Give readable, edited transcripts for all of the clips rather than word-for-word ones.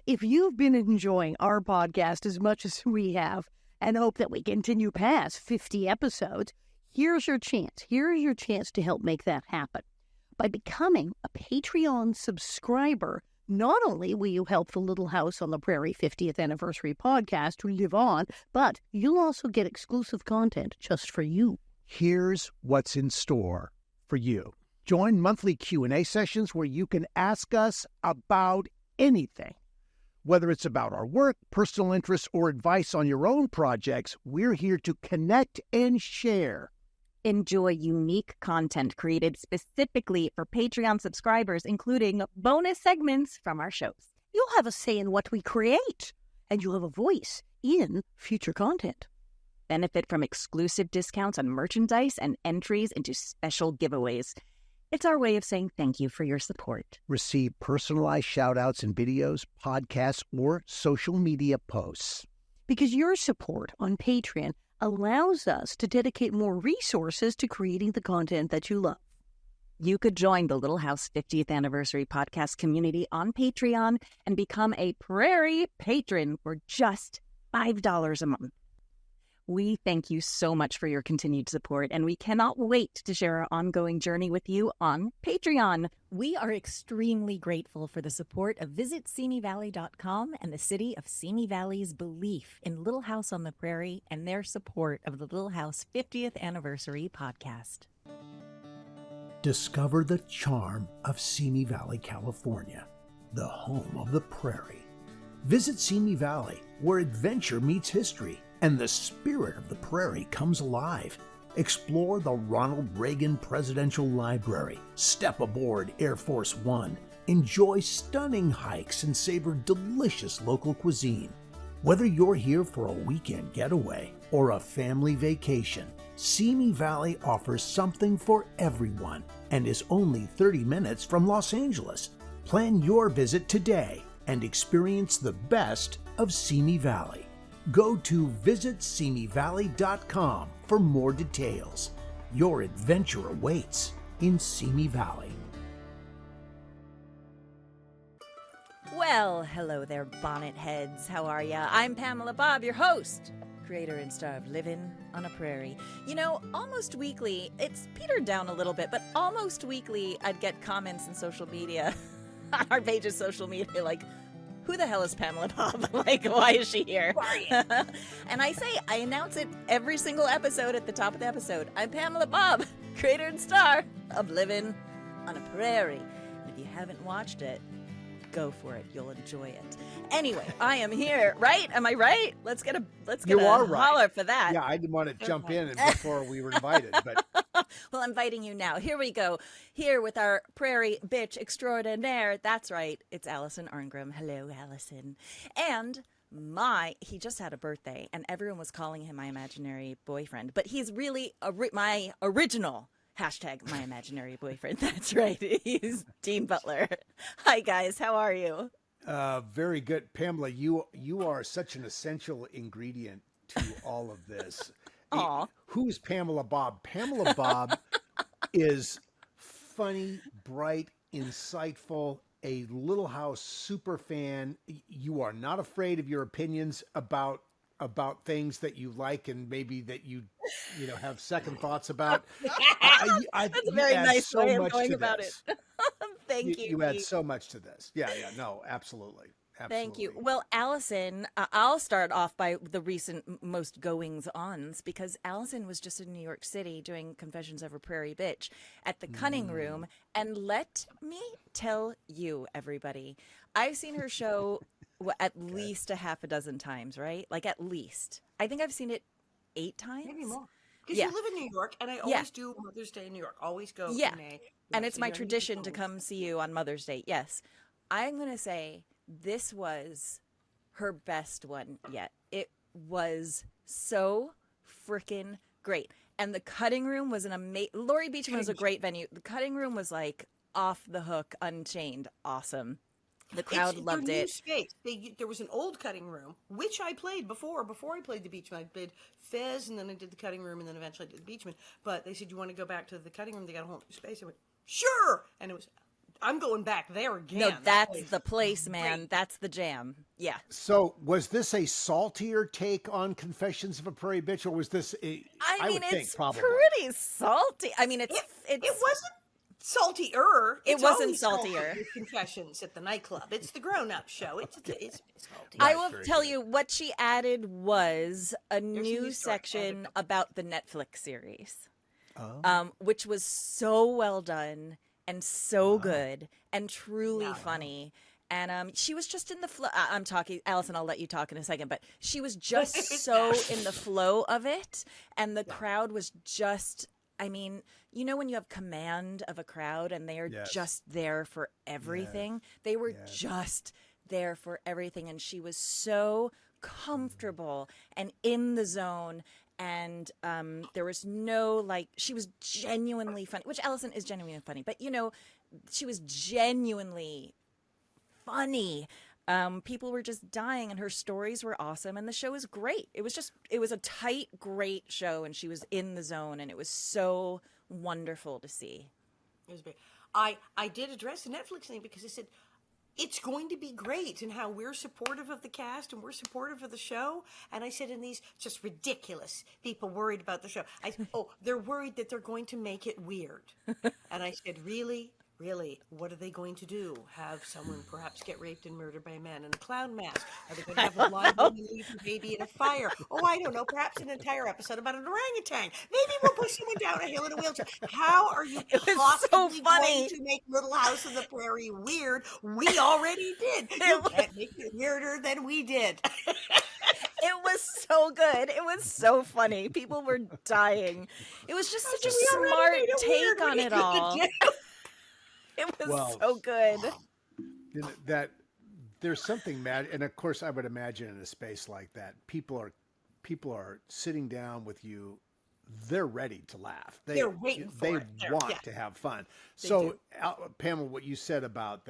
If you've been enjoying our podcast as much as we have and hope that we continue past 50 episodes, here's your chance. Here's your chance to help make that happen. By becoming a Patreon subscriber, not only will you help the Little House on the Prairie 50th Anniversary podcast to live on, but you'll also get exclusive content just for you. Here's what's in store for you. Join monthly Q&A sessions where you can ask us about anything. Whether it's about our work, personal interests, or advice on your own projects, we're here to connect and share. Enjoy unique content created specifically for Patreon subscribers, including bonus segments from our shows. You'll have a say in what we create, and you'll have a voice in future content. Benefit from exclusive discounts on merchandise and entries into special giveaways. It's our way of saying thank you for your support. Receive personalized shout-outs in videos, podcasts, or social media posts. Because your support on Patreon allows us to dedicate more resources to creating the content that you love. You could join the Little House 50th Anniversary podcast community on Patreon and become a Prairie patron for just $5 a month. We thank you so much for your continued support, and we cannot wait to share our ongoing journey with you on Patreon. We are extremely grateful for the support of VisitSimiValley.com and the city of Simi Valley's belief in Little House on the Prairie and their support of the Little House 50th Anniversary podcast. Discover the charm of Simi Valley, California, the home of the prairie. Visit Simi Valley, where adventure meets history and the spirit of the prairie comes alive. Explore the Ronald Reagan Presidential Library, step aboard Air Force One, enjoy stunning hikes and savor delicious local cuisine. Whether you're here for a weekend getaway or a family vacation, Simi Valley offers something for everyone and is only 30 minutes from Los Angeles. Plan your visit today and experience the best of Simi Valley. Go to visitsimivalley.com for more details. Your adventure awaits in Simi Valley. Well, hello there, bonnet heads. How are ya? I'm Pamela Bob, your host, creator and star of Living on a Prairie. You know, almost weekly, it's petered down a little bit, but almost weekly I'd get comments in social media, on our page's social media, like, who the hell is Pamela Bob? Like, why is she here? And I announce it every single episode at the top of the episode. I'm Pamela Bob, creator and star of Living on a Prairie. And if you haven't watched it, go for it. You'll enjoy it. Anyway, I am here, right? Am I right? Let's get a holler for that. Yeah, I didn't want to jump in before we were invited, but well, I'm inviting you now. Here we go. Here with our Prairie Bitch extraordinaire. That's right. It's Alison Arngrim. Hello, Alison. And he just had a birthday, and everyone was calling him my imaginary boyfriend, but he's really my original #my imaginary boyfriend. That's right. He's Dean Butler. Hi, guys. How are you? Very good. Pamela, you are such an essential ingredient to all of this. Aw. Who's Pamela Bob? Pamela Bob is funny, bright, insightful, a Little House super fan. You are not afraid of your opinions about things that you like and maybe that you have second thoughts about. That's a very nice way of going about it. Thank you. You add so much to this. Yeah, no, absolutely. Thank you. Well, Alison, I'll start off by the recent most goings-ons, because Alison was just in New York City doing Confessions of a Prairie Bitch at the Cunning Room. And let me tell you, everybody, I've seen her show at least a half a dozen times, right? Like, at least. I think I've seen it 8 times. Maybe more. Because you live in New York, and I always do Mother's Day in New York. Always go in May. And it's my tradition to come see you on Mother's Day. Yes. I'm going to say this was her best one yet. It was so freaking great. And the Cutting Room was an amazing... Laurie Beechman was a great venue. The Cutting Room was like off the hook, unchained, awesome. The crowd loved it. Space. There was an old Cutting Room, which I played before I played the Beechman. I played Fez, and then I did the Cutting Room, and then eventually I did the Beechman. But they said, you want to go back to the Cutting Room? They got a whole new space. I went, sure! And it was I'm going back there again. No, That that's place the is place, man. great. That's the jam. Yeah. So was this a saltier take on Confessions of a Prairie Bitch, or was this I mean, would think it's probably. pretty salty. I mean, It it's wasn't saltier. It It's wasn't always salty saltier. with Confessions at the nightclub. It's the grown-up show. It's salty. I Right, will very tell good. you what she added was a new new story. section about the Netflix series, Oh. which was so well done and so good and truly Wow. funny. And she was just in the flow. I'm talking, Alison, I'll let you talk in a second, but she was just so in the flow of it. And the crowd was just, I mean, you know, when you have command of a crowd and they are Yes. just there for everything, they were Yes. just there for everything. And she was so comfortable and in the zone. And there was no, like, she was genuinely funny, which Alison is genuinely funny, but, you know, she was genuinely funny. People were just dying and her stories were awesome and the show was great. It was a tight, great show and she was in the zone and it was so wonderful to see. It was big. I did address the Netflix thing because I said it's going to be great and how we're supportive of the cast and we're supportive of the show. And I said, in these just ridiculous people worried about the show. I said, oh, they're worried that they're going to make it weird. And I said, really? Really, what are they going to do? Have someone perhaps get raped and murdered by a man in a clown mask? Are they going to have a blind woman leave her baby in a fire? Oh, I don't know. Perhaps an entire episode about an orangutan. Maybe we'll push someone down a hill in a wheelchair. How are you It was so possibly funny. going to make Little House on the Prairie weird? We already did. You can't make it weirder than we did. It was so good. It was so funny. People were dying. It was just such a We already smart made it take weird. What on are you it gonna all. do? It was Well, so good. You know, that there's something mad, and of course, I would imagine in a space like that, people are sitting down with you. They're ready to laugh. They're waiting for they it. want to have fun. So, Pamela, what you said about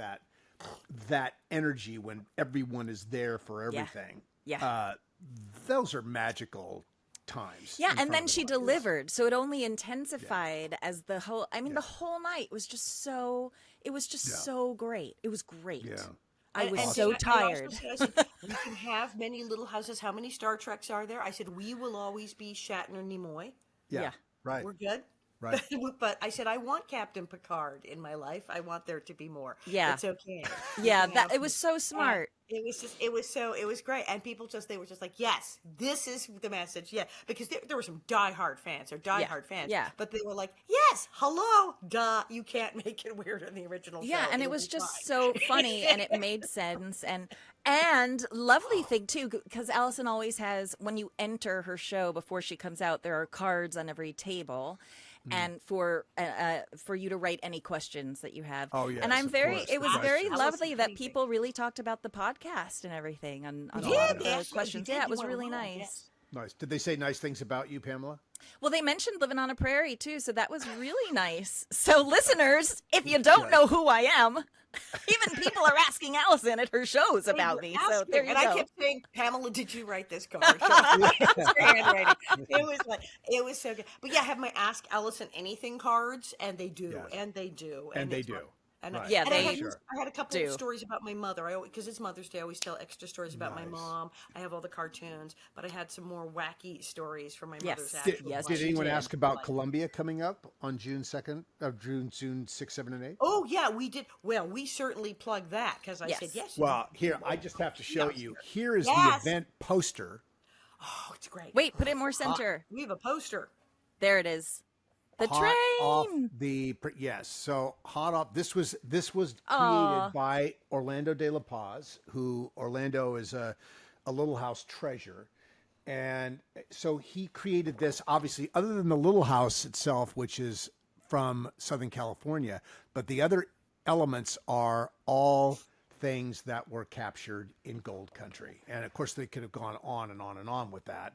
that energy when everyone is there for everything. Yeah. Those are magical times. Yeah, in and front then of the she audience. delivered. So it only intensified as the whole, I mean, the whole night was just so, it was just so great. It was great. Yeah. I was And so I also tired. said, I said, we can have many little houses. How many Star Treks are there? I said, we will always be Shatner Nimoy. Yeah. Right. We're good. Right. But I said, I want Captain Picard in my life. I want there to be more. Yeah. It's okay. Yeah, We can that have it was so more. smart. And it was great. And people they were just like, yes, this is the message. Yeah. Because there were some diehard fans or diehard fans. Yeah. But they were like, yes, hello, duh. You can't make it weirder than the original show. Yeah, and it It'll was be just fine. so funny and it made sense and lovely thing too, because Alison always has, when you enter her show before she comes out, there are cards on every table. And for you to write any questions that you have. Oh, yes, and I'm of very. course, It was the very questions. lovely that Anything. people really talked about the podcast and everything on a Yeah, lot of they the actually questions. did. Yeah, it You was wanna really know, nice. yes. Nice. Did they say nice things about you, Pamela? Well, they mentioned living on a prairie too, so that was really nice. So, listeners, if you don't know who I am, even people are asking Alison at her shows about me. So Asking, there you and go. I kept saying, Pamela, did you write this card? It's your handwriting. It was so good. But yeah, I have my Ask Alison Anything cards, and they do, Yes. and they do, And they it's do. fun. And Right. Yeah, and they I had a couple do. of stories about my mother. Because it's Mother's Day, I always tell extra stories about my Nice. mom. I have all the cartoons, but I had some more wacky stories from my Yes. mother's Did- actual yes, life. Did anyone did. ask about Columbia coming up on June 2nd, June 6, 7, and 8? Oh yeah, we did. Well, we certainly plugged that because I said yes. Well, here, I just have to show you. Here is Yes. the event poster. Oh, it's great. Wait, put it more center. We have a poster. There it is. The Hot off train. yes. So hot off. This was created Aw. by Orlando de la Paz, who Orlando is a Little House treasure. And so he created this, obviously, other than the Little House itself, which is from Southern California, but the other elements are all things that were captured in Gold Country. And of course, they could have gone on and on and on with that.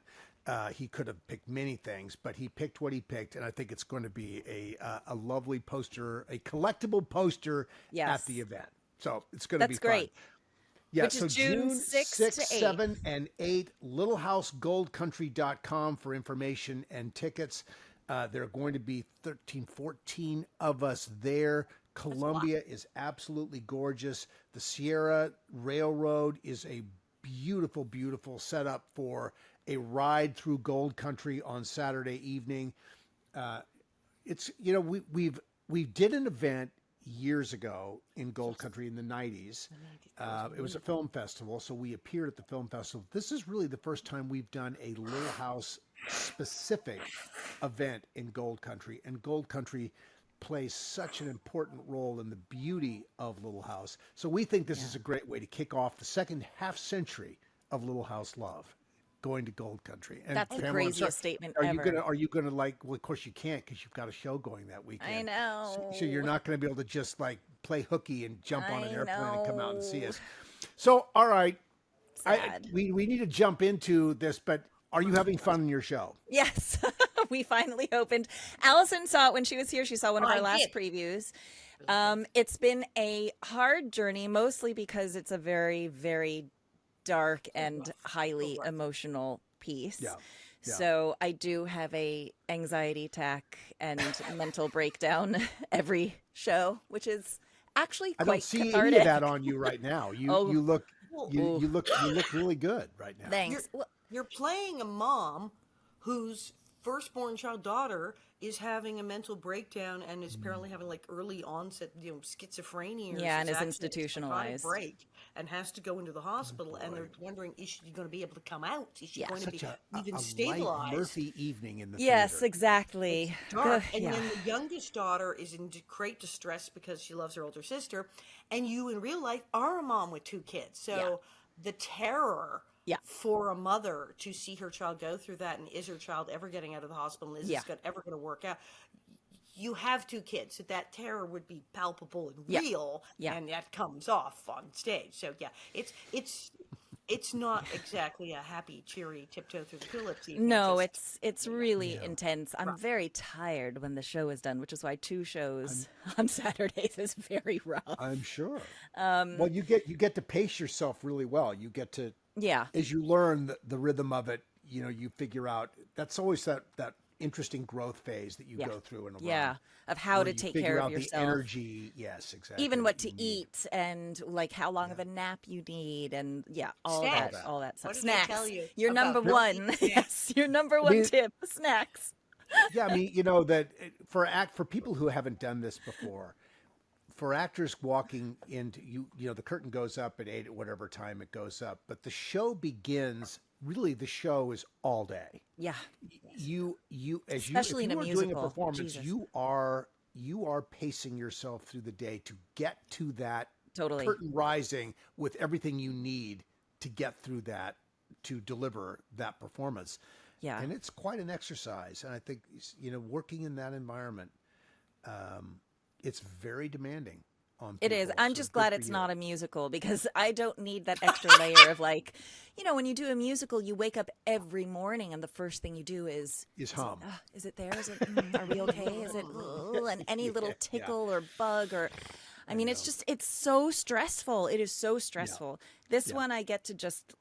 He could have picked many things, but he picked what he picked, and I think it's going to be a lovely poster, a collectible poster Yes. at the event. So it's going to be That's great. fun. Yeah, Which so is June 6 to 8. 7, and 8, littlehousegoldcountry.com for information and tickets. There are going to be 13, 14 of us there. Columbia is absolutely gorgeous. The Sierra Railroad is a beautiful, beautiful setup for a ride through Gold Country on Saturday evening. It's, you know, we did an event years ago in Gold Country in the 90s. It was a film festival, so we appeared at the film festival. This is really the first time we've done a Little House specific event in Gold Country, and Gold Country plays such an important role in the beauty of Little House. So we think this is a great way to kick off the second half century of Little House love, going to Gold Country. And That's the Pamela, craziest statement are ever. Are you gonna like? Well, of course you can't because you've got a show going that weekend. I know. So you're not going to be able to just like play hooky and jump on an I airplane and come out and see know. us. So all right, Sad. we need to jump into this, but are you having fun in your show? Yes, we finally opened. Allison saw it when she was here. She saw one of I our last did. previews. It's been a hard journey, mostly because it's a very, very dark and highly emotional piece. Yeah. Yeah. So I do have a anxiety attack and mental breakdown every show, which is actually I quite don't see cathartic. any of that on you right now. You Oh. you look you look really good right now. Thanks. You're playing a mom whose firstborn child daughter is having a mental breakdown and is apparently having like early onset, schizophrenia. Or Yeah, and is actually a psychotic institutionalized. break and has to go into the hospital. And they're wondering, is she going to be able to come out? Is she going to Such be a even light stabilized? Murphy evening in the Yes, theater. exactly. Dark. And Yeah. then the youngest daughter is in great distress because she loves her older sister. And you in real life are a mom with two kids. So the terror for a mother to see her child go through that, and is her child ever getting out of the hospital, and is this ever going to work out? You have two kids, so that terror would be palpable and real, and that comes off on stage. So it's not exactly a happy, cheery tiptoe through the tulips. Evening. No, it's really intense. I'm very tired when the show is done, which is why 2 shows on Saturdays is very rough. I'm sure. Well, you get to pace yourself really well. You get to as you learn the rhythm of it, you figure out that's always that interesting growth phase that you go through in a run. Of how where to you take figure care out of yourself. the energy. Yes, exactly. Even what to eat and like how long of a nap you need and all Snacks. that stuff. What did I Snacks. tell you Your about number one. Yes, your number one tip. Snacks. Yeah, I mean, that for people who haven't done this before, for actors walking into the curtain goes up at 8 at whatever time it goes up, but the show begins. Really, the show is all day. Yeah. Especially in a doing a musical. performance, Jesus. you are pacing yourself through the day to get to that Totally. curtain rising with everything you need to get through that to deliver that performance. Yeah. And it's quite an exercise. And I think, working in that environment, it's very demanding on people. It is. I'm So just good glad for it's you. not a musical because I don't need that extra layer of like, when you do a musical, you wake up every morning and the first thing you do is hum. Is it there? Is it? Are we okay? Is it? And any little tickle or bug or. I mean, it's so stressful. It is so stressful. This one I get to just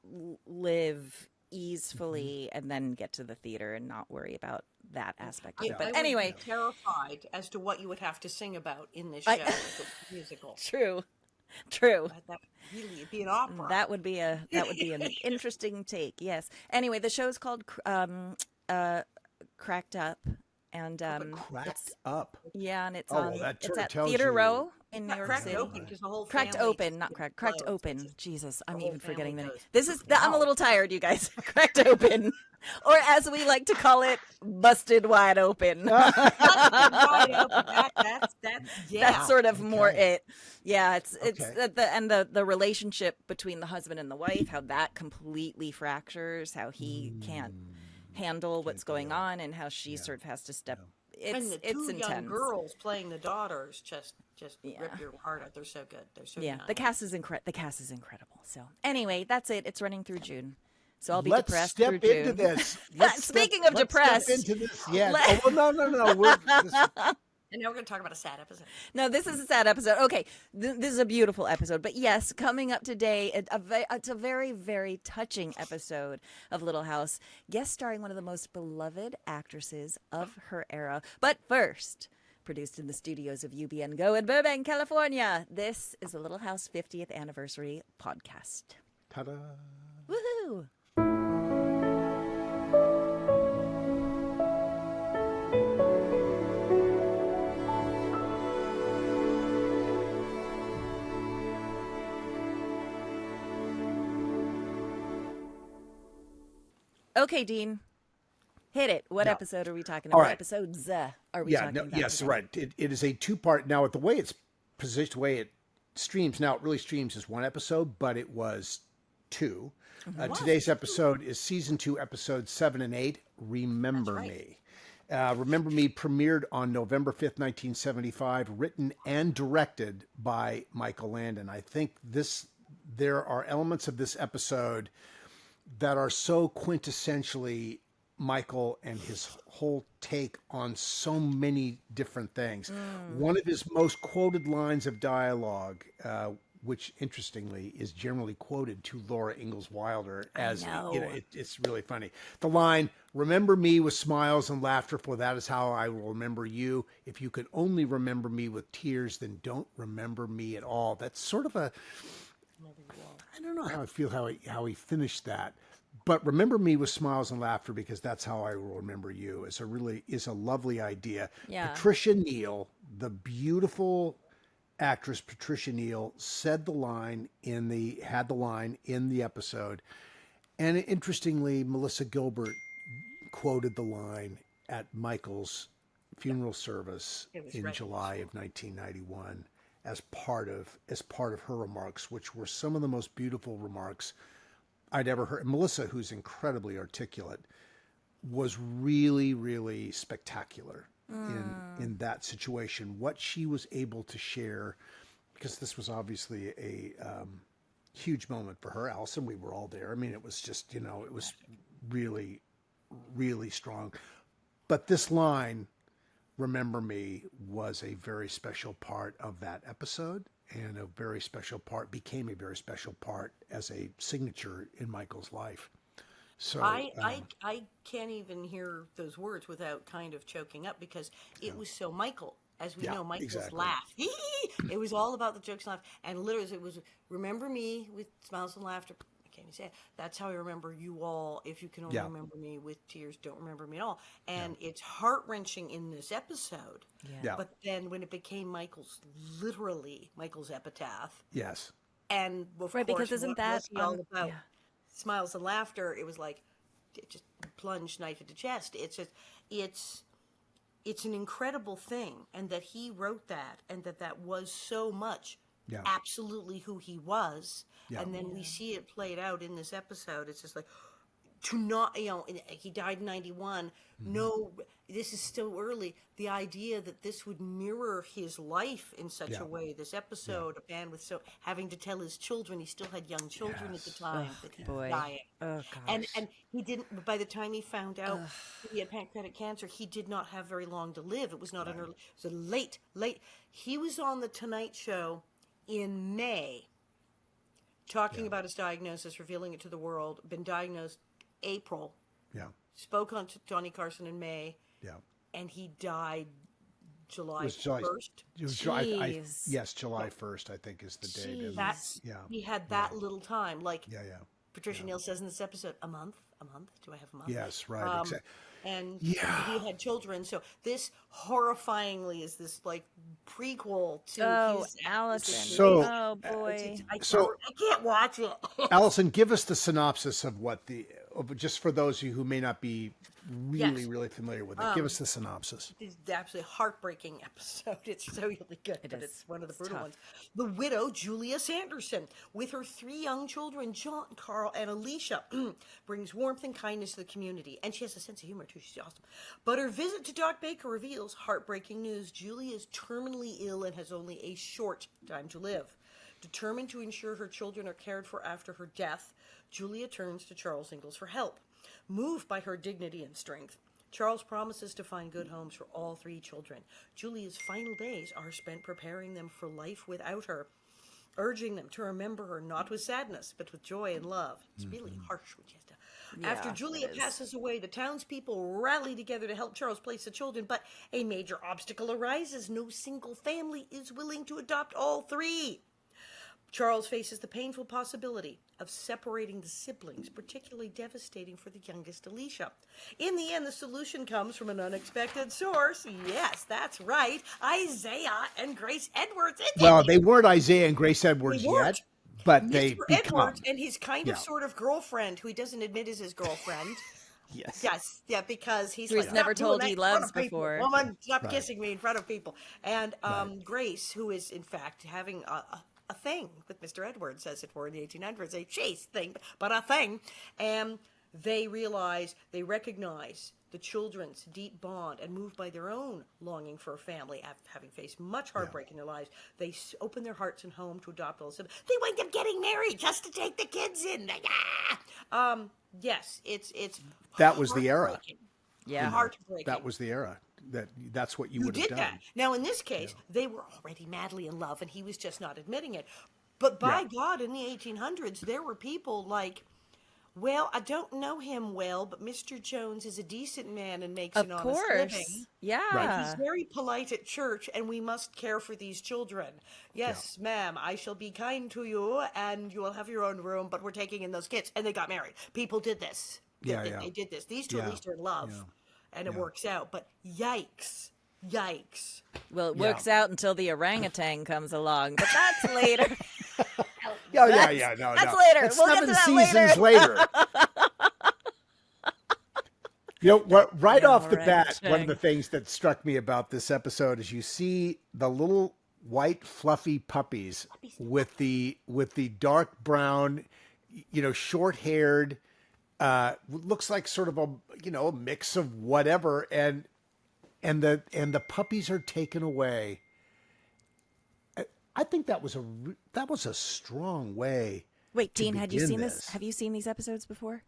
live easefully and then get to the theater and not worry about that aspect of it. I But would anyway. be terrified as to what you would have to sing about in this show as a musical. True. That really would be an opera. That would be an interesting take. Yes. Anyway, the show's called Cracked Up, and Cracked Up. yeah, and it's Oh, well, that it's sort of at tells Theater you- Row in New York Cracked City. open because the whole Cracked family open, not cracked. Cracked closed. open. Jesus, I'm whole even forgetting the family name. goes, This is. I'm a little tired, you guys. Cracked open, or as we like to call it, busted wide open. Wide open. That's That's sort of more it. Yeah, it's Okay. the relationship between the husband and the wife, how that completely fractures, how he can't handle what's going on, and how she sort of has to step. and It's the two intense. young girls playing the daughters just rip your heart out. They're so good. They're so Yeah, young. the cast is incredible. So anyway, that's it. It's running through June. So I'll be Let's depressed step through June. into this. Speaking of depressed. Let's step into this. Yeah. Let- Oh, well, no. And now we're going to talk about a sad episode. No, this is a sad episode. Okay, this is a beautiful episode. But yes, coming up today, it's a very, very touching episode of Little House, guest starring one of the most beloved actresses of her era. But first, produced in the studios of UBN Go in Burbank, California. This is the Little House 50th Anniversary Podcast. Ta-da! Woohoo! Okay, Dean. Hit it. What episode are we talking about? All right. Episodes are we talking about? Yes, today? right. It is a two-part. Now, the way it's positioned, the way it streams, now it really streams as one episode, but it was two. Today's episode is season 2, episodes 7 and 8, Remember Me. Remember Me premiered on November 5th, 1975, written and directed by Michael Landon. I think there are elements of this episode that are so quintessentially Michael and his whole take on so many different things. One of his most quoted lines of dialogue, which interestingly is generally quoted to Laura Ingalls Wilder as, it's really funny. The line, "Remember me with smiles and laughter, for that is how I will remember you. If you could only remember me with tears, then don't remember me at all." That's sort of a, I don't know how I feel how he finished that. But remember me with smiles and laughter, because that's how I will remember you, is a lovely idea. Yeah. Patricia Neal, the beautiful actress Patricia Neal, had the line in the episode. And interestingly, Melissa Gilbert quoted the line at Michael's funeral service in July of 1991 as part of her remarks, which were some of the most beautiful remarks I'd ever heard. Melissa, who's incredibly articulate, was really, really spectacular in that situation. What she was able to share, because this was obviously a huge moment for her. Alison, we were all there. I mean, it was just, it was really, really strong. But this line, "Remember Me," was a very special part of that episode. And became a very special part as a signature in Michael's life. So I can't even hear those words without kind of choking up, because it was so Michael. As we know, Michael's laugh. It was all about the jokes and laugh. And literally, it was, "Remember me with smiles and laughter." I can't even say it. "That's how I remember you all. If you can only remember me with tears, don't remember me at all." And it's heart-wrenching in this episode. Yeah. But then when it became Michael's epitaph. Yes. And of Right, because course, isn't what that was he all about? Smiles and laughter. It was like, it just plunged knife into chest. It's an incredible thing, and that he wrote that, and that was so much absolutely who he was. And then we see it played out in this episode. It's just like, to not, he died in 91. No, this is still early. The idea that this would mirror his life in such a way, this episode, a man with having to tell his children, he still had young children at the time that he was dying. Oh, gosh. And he didn't, by the time he found out he had pancreatic cancer, he did not have very long to live. It was not an early, it was a late. He was on the Tonight Show in May, talking about his diagnosis, revealing it to the world, been diagnosed April. Spoke on Johnny Carson in May. And he died July 1st. July 1st, I think, is the date. He had that little time. Like Patricia Neal says in this episode, a month? Do I have a month? Yes, right. Exactly. And he had children. So this horrifyingly is this like prequel to his Alison. Oh boy. I can't watch it. Alison, give us the synopsis of just for those of you who may not be really familiar with it. Give us the synopsis. It's absolutely heartbreaking episode. It's so really good, it's one of the brutal ones. The widow, Julia Sanderson, with her 3 young children, John, Carl, and Alicia, brings warmth and kindness to the community. And she has a sense of humor, too. She's awesome. But her visit to Doc Baker reveals heartbreaking news. Julia is terminally ill and has only a short time to live. Determined to ensure her children are cared for after her death, Julia turns to Charles Ingalls for help. Moved by her dignity and strength, Charles promises to find good homes for all 3 children. Julia's final days are spent preparing them for life without her. urging them to remember her not with sadness, but with joy and love. It's really harsh when she has to. After Julia passes away, the townspeople rally together to help Charles place the children, but a major obstacle arises. No single family is willing to adopt all three. Charles faces the painful possibility of separating the siblings, particularly devastating for the youngest Alicia. In the end, the solution comes from an unexpected source. Yes, that's right, Isaiah and Grace Edwards. Well, they weren't Isaiah and Grace Edwards yet, but Mr. they become. Edwards and his kind of sort of girlfriend, who he doesn't admit is his girlfriend. Yes, yeah, because he's like, never told he loves people. before. Woman, stop kissing me in front of people. And Grace, who is in fact having a thing with Mr. Edwards, as it were, in the 1800s, a chase thing, but a thing. And they recognize the children's deep bond, and moved by their own longing for a family, having faced much heartbreak in their lives, they open their hearts and home to adopt all siblings. They wind up getting married just to take the kids in. Yes, it's that was the era. Yeah, heartbreaking. That was the era. That's what you would have did done. that. Now, in this case, they were already madly in love, and he was just not admitting it. But by God, in the 1800s, there were people like, well, I don't know him well, but Mr. Jones is a decent man and makes an honest living. Yeah. And he's very polite at church, and we must care for these children. Yes, ma'am, I shall be kind to you, and you will have your own room, but we're taking in those kids. And they got married. People did this. They did this. These two at least are in love. Yeah. And it works out. But yikes. Well, it works out until the orangutan comes along, but that's later. No. That's later. That's we'll 7 get to that seasons later. You know what? Right off the bat, one of the things that struck me about this episode is you see the little white fluffy puppies with the dark brown, short-haired. Looks like sort of a mix of whatever, and the puppies are taken away. I think that was a strong way. Wait, Dean, had you seen this? Have you seen these episodes before?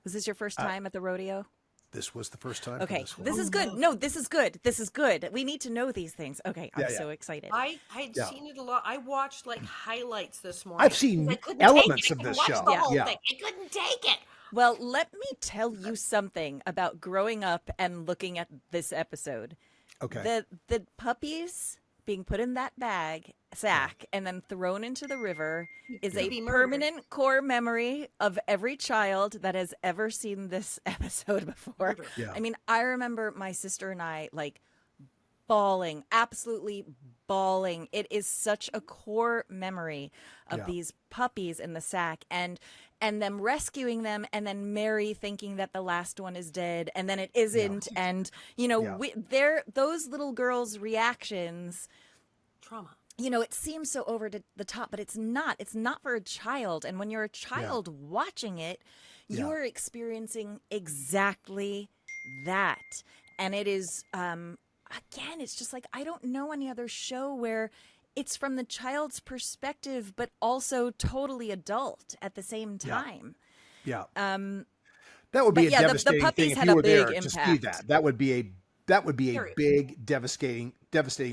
Was this your first time at the rodeo? This was the first time. Okay, for this is good. No, this is good. This is good. We need to know these things. Okay, I'm so excited. I had seen it a lot. I watched highlights this morning. I've seen elements of this show. The whole thing. I couldn't take it. Well, let me tell you something about growing up and looking at this episode. Okay. The puppies being put in that sack and then thrown into the river is a permanent core memory of every child that has ever seen this episode before. Yeah. I mean, I remember my sister and I bawling, absolutely bawling. It is such a core memory of these puppies in the sack and them rescuing them, and then Mary thinking that the last one is dead, and then it isn't. And those little girls' reactions, trauma. It seems so over the top, but it's not. It's not for a child. And when you're a child watching it, you're experiencing exactly that. And it is, again, it's just like, I don't know any other show where it's from the child's perspective, but also totally adult at the same time. Yeah. That would be a devastating the puppies thing had if you were a big there impact. to see that. That would be a big, devastating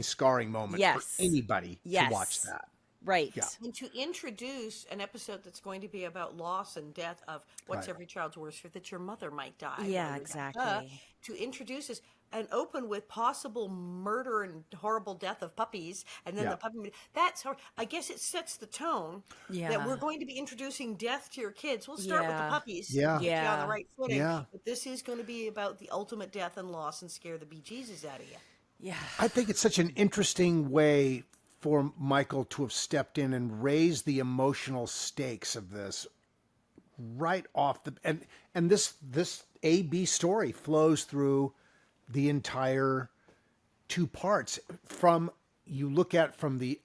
scarring moment for anybody to watch that. Right. Yeah. And to introduce an episode that's going to be about loss and death of what's every child's worst fear, that your mother might die. Yeah, exactly. To introduce us and open with possible murder and horrible death of puppies, and then the puppy. That's how I guess it sets the tone that we're going to be introducing death to your kids. We'll start with the puppies. Yeah. Get you on the right footing. Yeah. But this is going to be about the ultimate death and loss and scare the bejesus out of you. Yeah. I think it's such an interesting way for Michael to have stepped in and raised the emotional stakes of this right off and this A-B story flows through the entire 2 parts. You look at from the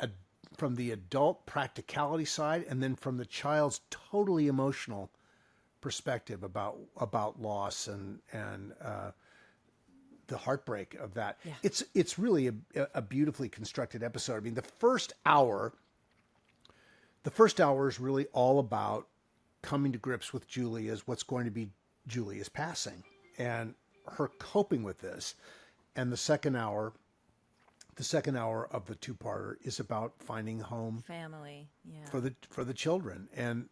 adult practicality side, and then from the child's totally emotional perspective about loss and the heartbreak of that. Yeah. It's really a beautifully constructed episode. I mean, the first hour is really all about coming to grips with what's going to be Julia's passing and her coping with this. And the second hour the second hour of the two-parter is about finding home Family. Yeah. for the children, and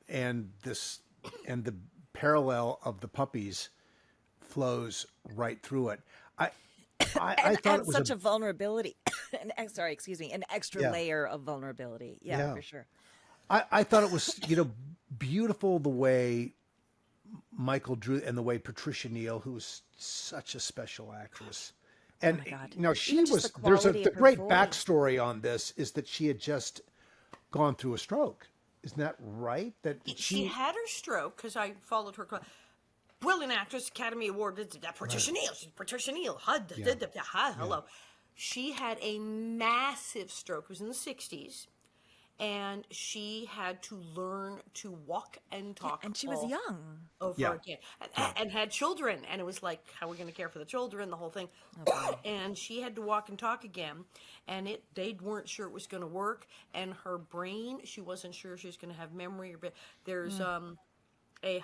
the parallel of the puppies flows right through it. I thought it was such a vulnerability. An extra layer of vulnerability. Yeah, for sure. I thought it was, beautiful the way Michael drew and the way Patricia Neal, who was such a special actress. And, she was, there's a great backstory on this is that she had just gone through a stroke. Isn't that right? That she had her stroke because I followed her. Brilliant actress, Academy Award. Patricia Neal. She's Patricia Neal. Hi, hello. She had a massive stroke. It was in the 60s. And she had to learn to walk and talk. And she was young. Over again. And had children. And it was like, how are we going to care for the children? The whole thing. And she had to walk and talk again. And they weren't sure it was going to work. And her brain, she wasn't sure she was going to have memory. There's a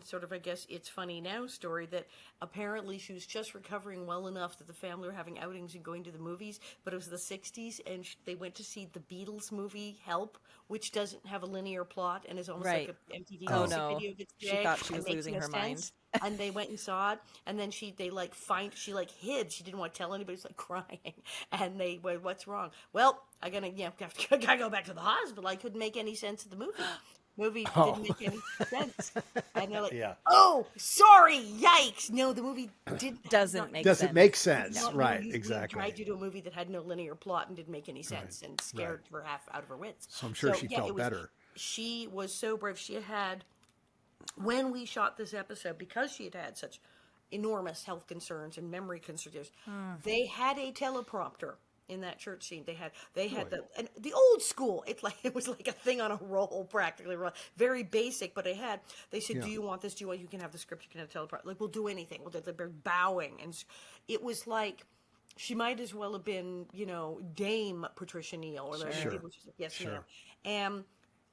sort of, I guess it's funny now story that apparently she was just recovering well enough that the family were having outings and going to the movies, but it was the 60s and they went to see the Beatles movie Help, which doesn't have a linear plot and is almost like an MTV music video of its day. She thought she was losing her mind. And they went and saw it, and then she hid. She didn't want to tell anybody. She was like crying, and they went, "What's wrong?" Well, I gotta go back to the hospital. I couldn't make any sense of the movie didn't make any sense. And they're like, oh, sorry, yikes. No, the movie doesn't make sense. No, right, we exactly. tried to do a movie that had no linear plot and didn't make any sense and scared her half out of her wits. So I'm sure she felt better. She was so brave. She had, when we shot this episode, because she had such enormous health concerns and memory concerns, they had a teleprompter. In that church scene, they had the old school. It was like a thing on a roll, practically very basic. But they said, "Do you want this? Do you want? You can have the script. You can have teleprompter. Like we'll do anything." They're bowing, and it was like she might as well have been, Dame Patricia Neal or sure. Yes, ma'am. And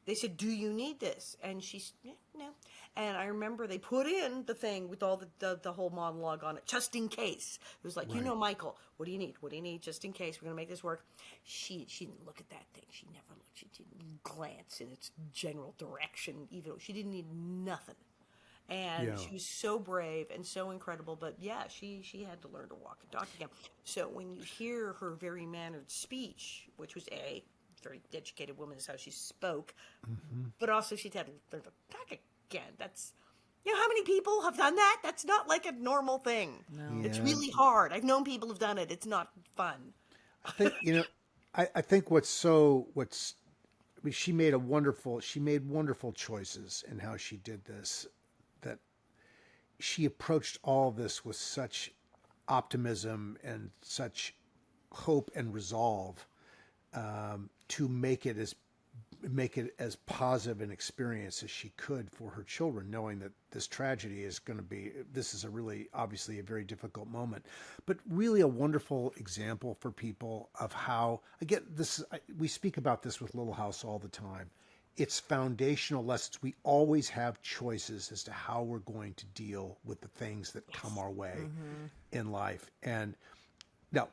they said, "Do you need this?" And she's no. And I remember they put in the thing with all the whole monologue on it, just in case. It was like, Michael, what do you need? What do you need? Just in case. We're going to make this work. She didn't look at that thing. She never looked. She didn't glance in its general direction, even though she didn't need nothing. And she was so brave and so incredible. But she had to learn to walk and talk again. So when you hear her very mannered speech, which was a very educated woman, is how she spoke, but also she had to learn to talk again. That's, how many people have done that? That's not like a normal thing. No. It's really hard. I've known people who've done it. It's not fun. I think, I think she made wonderful choices in how she did this, that she approached all of this with such optimism and such hope and resolve, to make it as positive an experience as she could for her children, knowing that this tragedy is this is obviously a very difficult moment, but really a wonderful example for people of how, again, we speak about this with Little House all the time. It's foundational lessons. We always have choices as to how we're going to deal with the things that come our way in life. And now,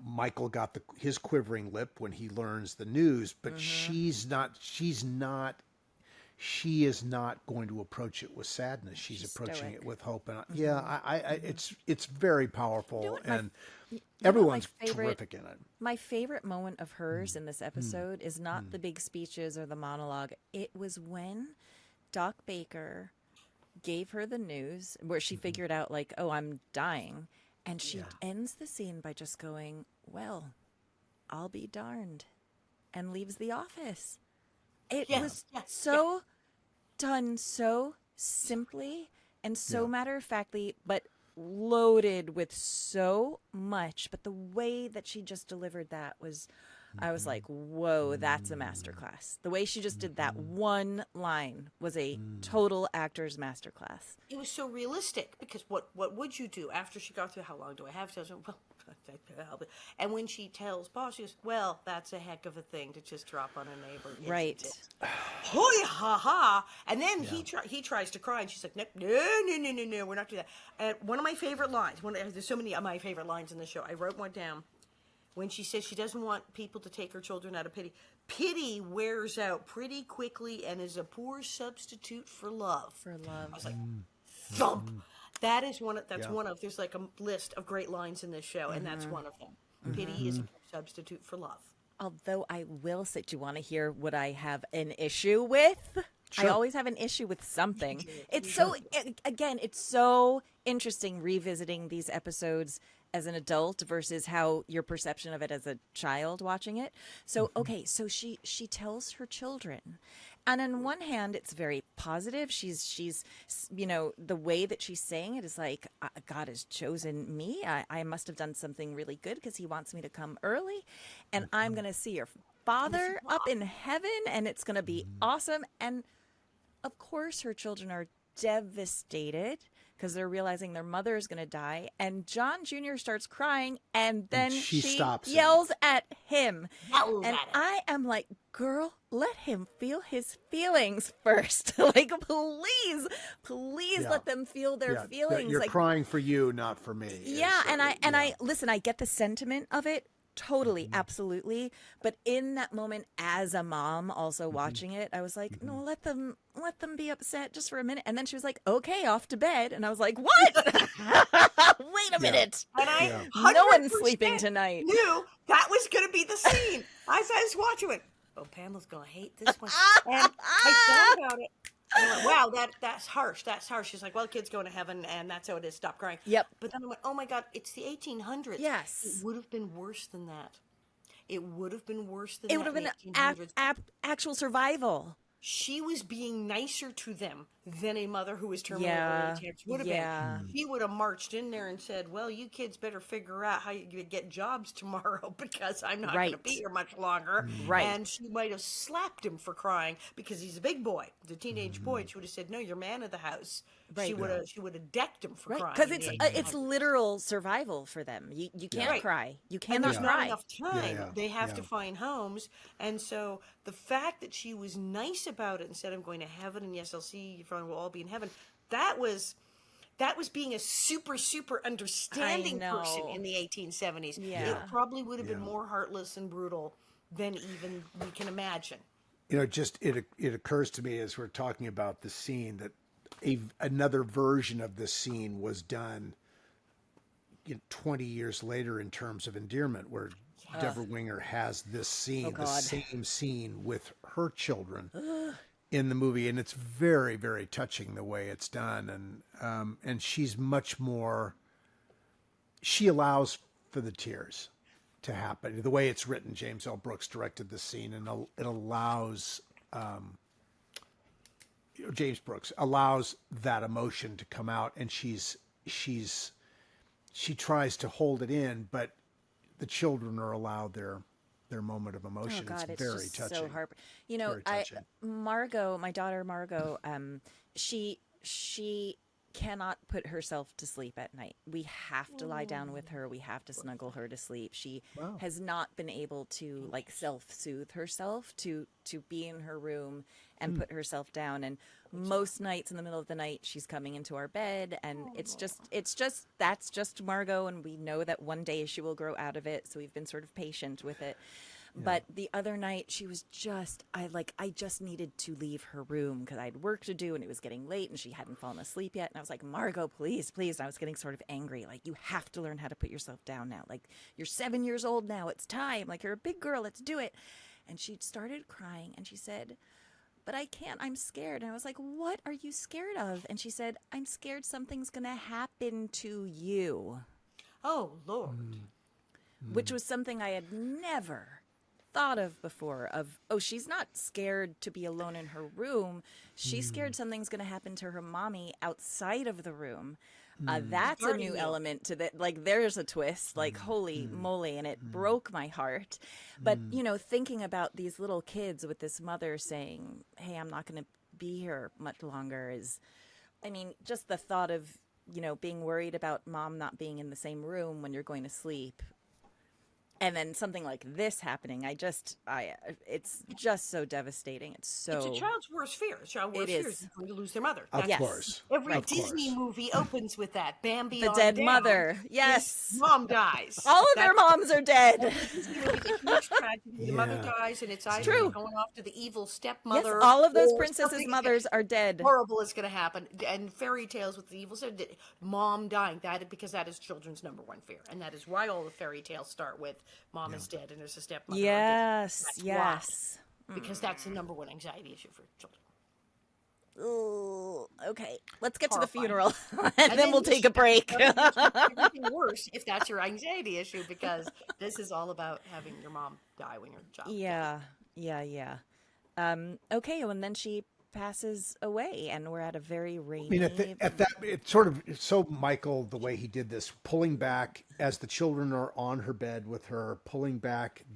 Michael got his quivering lip when he learns the news, but she is not going to approach it with sadness. She's approaching stoic. it with hope. And it's very powerful, and everyone's terrific in it. My favorite moment of hers in this episode is not the big speeches or the monologue. It was when Doc Baker gave her the news where she figured out, like, oh, I'm dying. And she ends the scene by just going, well, I'll be darned, and leaves the office. It was done so simply and so matter-of-factly, but loaded with so much. But the way that she just delivered that was, I was like, whoa, that's a masterclass. The way she just did that one line was a total actor's masterclass. It was so realistic, because what would you do after she got through, how long do I have? She goes, well, and when she tells boss, she goes, well, that's a heck of a thing to just drop on a neighbor. Right. Hoy ha ha. And then he tries to cry, and she's like, no, we're not doing that. And one of my favorite lines, there's so many of my favorite lines in the show. I wrote one down. when she says she doesn't want people to take her children out of pity. Pity wears out pretty quickly and is a poor substitute for love. For love. I was like, thump. That is one of, there's like a list of great lines in this show, and that's one of them. Pity is a poor substitute for love. Although I will say, do you want to hear what I have an issue with? Sure. I always have an issue with something. It's so, again, it's so interesting revisiting these episodes as an adult versus how your perception of it as a child watching it. So, okay, so she tells her children. And on one hand, it's very positive. She's the way that she's saying it is like, God has chosen me. I must have done something really good because he wants me to come early. And I'm going to see your father up in heaven, and it's going to be awesome. And of course, her children are devastated because they're realizing their mother is going to die. And John Jr. starts crying, and then she stops yells at him. And I am like, girl, let him feel his feelings first. Like, please let them feel their feelings. You're like, crying for you, not for me. Yeah, I listen, I get the sentiment of it. Totally, absolutely. But in that moment, as a mom also watching it, I was like, no, let them be upset just for a minute. And then she was like, okay, off to bed. And I was like, what? Wait a minute. And no one's sleeping tonight. Knew that was going to be the scene. As I was watching it, Pamela's going to hate this one. And I thought about it. And I went, wow, that's harsh. That's harsh. She's like, well, kid's going to heaven, and that's how it is. Stop crying. Yep. But then I went, oh my God, it's the 1800s. Yes. It would have been worse than that. It would have been worse than it that. It would have been actual survival. She was being nicer to them than a mother who was terminally ill would have been. She would have marched in there and said, well, you kids better figure out how you get jobs tomorrow because I'm not going to be here much longer. Right. And she might have slapped him for crying because he's a big boy, the teenage boy. And she would have said, no, you're man of the house. Right. She would have decked him for crying. Because it's literal survival for them. You can't cry. You cannot cry. Not enough time. They have to find homes. And so the fact that she was nice about it and said, I'm going to heaven, and yes, I'll see you, we'll all be in heaven. That was being a super understanding person in the 1870s. Yeah. It probably would have been more heartless and brutal than even we can imagine. It occurs to me as we're talking about the scene that another version of this scene was done 20 years later in terms of endearment, where Deborah Winger has this scene, the same scene with her children in the movie, and it's very, very touching the way it's done, and she's much more. She allows for the tears to happen. The way it's written, James L. Brooks directed this scene, and it allows. James Brooks allows that emotion to come out, and she tries to hold it in, but the children are allowed their moment of emotion. Oh God, it's very just touching. So heartbreaking. Margot, my daughter Margot, she cannot put herself to sleep at night. We have to lie down with her. We have to snuggle her to sleep. She has not been able to self-soothe herself to be in her room and put herself down. And most nights in the middle of the night, she's coming into our bed, and it's just that's just Margot. And we know that one day she will grow out of it. So we've been sort of patient with it. But the other night she was I just needed to leave her room because I had work to do and it was getting late and she hadn't fallen asleep yet. And I was like, Margot, please. And I was getting sort of angry. Like, you have to learn how to put yourself down now. Like, you're 7 years old now. It's time. Like, you're a big girl. Let's do it. And she started crying and she said, but I can't. I'm scared. And I was like, what are you scared of? And she said, I'm scared something's going to happen to you. Oh, Lord. Which was something I had never thought of before. She's not scared to be alone in her room. She's scared something's going to happen to her mommy outside of the room. That's a new element to that. Like, there's a twist, like, holy moly. And it broke my heart. But, thinking about these little kids with this mother saying, hey, I'm not going to be here much longer is, just the thought of, being worried about mom not being in the same room when you're going to sleep. And then something like this happening, it's just so devastating. It's a child's worst fear. A child's worst fear is going to lose their mother. Of course. Every Disney movie opens with that. Bambi the on dead down, mother. his Yes. mom dies. All of their moms are dead. Disney movie's a huge tragedy. The mother dies, and it's either going off to the evil stepmother. Yes, all of those or princesses' something mothers are dead. Horrible is going to happen. And fairy tales with the evil mom dying. Because that is children's number one fear. And that is why all the fairy tales start with mom is dead and there's a stepmother. Yes, yes. Why. Because that's the number one anxiety issue for children. Ooh, okay, let's get to the funeral, and then we'll take a break. Everything worse if that's your anxiety issue, because this is all about having your mom die when you're a child. Yeah. Okay, and then she passes away, and we're at a very rainy. I mean, it's so Michael, the way he did this, pulling back as the children are on her bed with her, pulling back.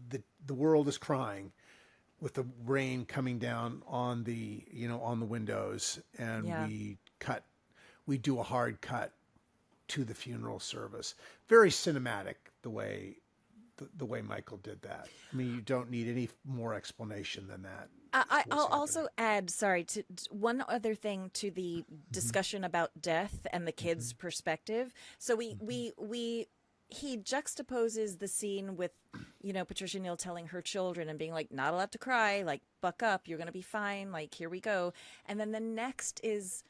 The world is crying, with the rain coming down on the windows, and we do a hard cut to the funeral service. Very cinematic the way Michael did that. I mean, you don't need any more explanation than that. I'll also add, to one other thing to the discussion about death and the kids' perspective. So he juxtaposes the scene with, Patricia Neal telling her children and being like, not allowed to cry, like, buck up, you're going to be fine, like, here we go. And then the next is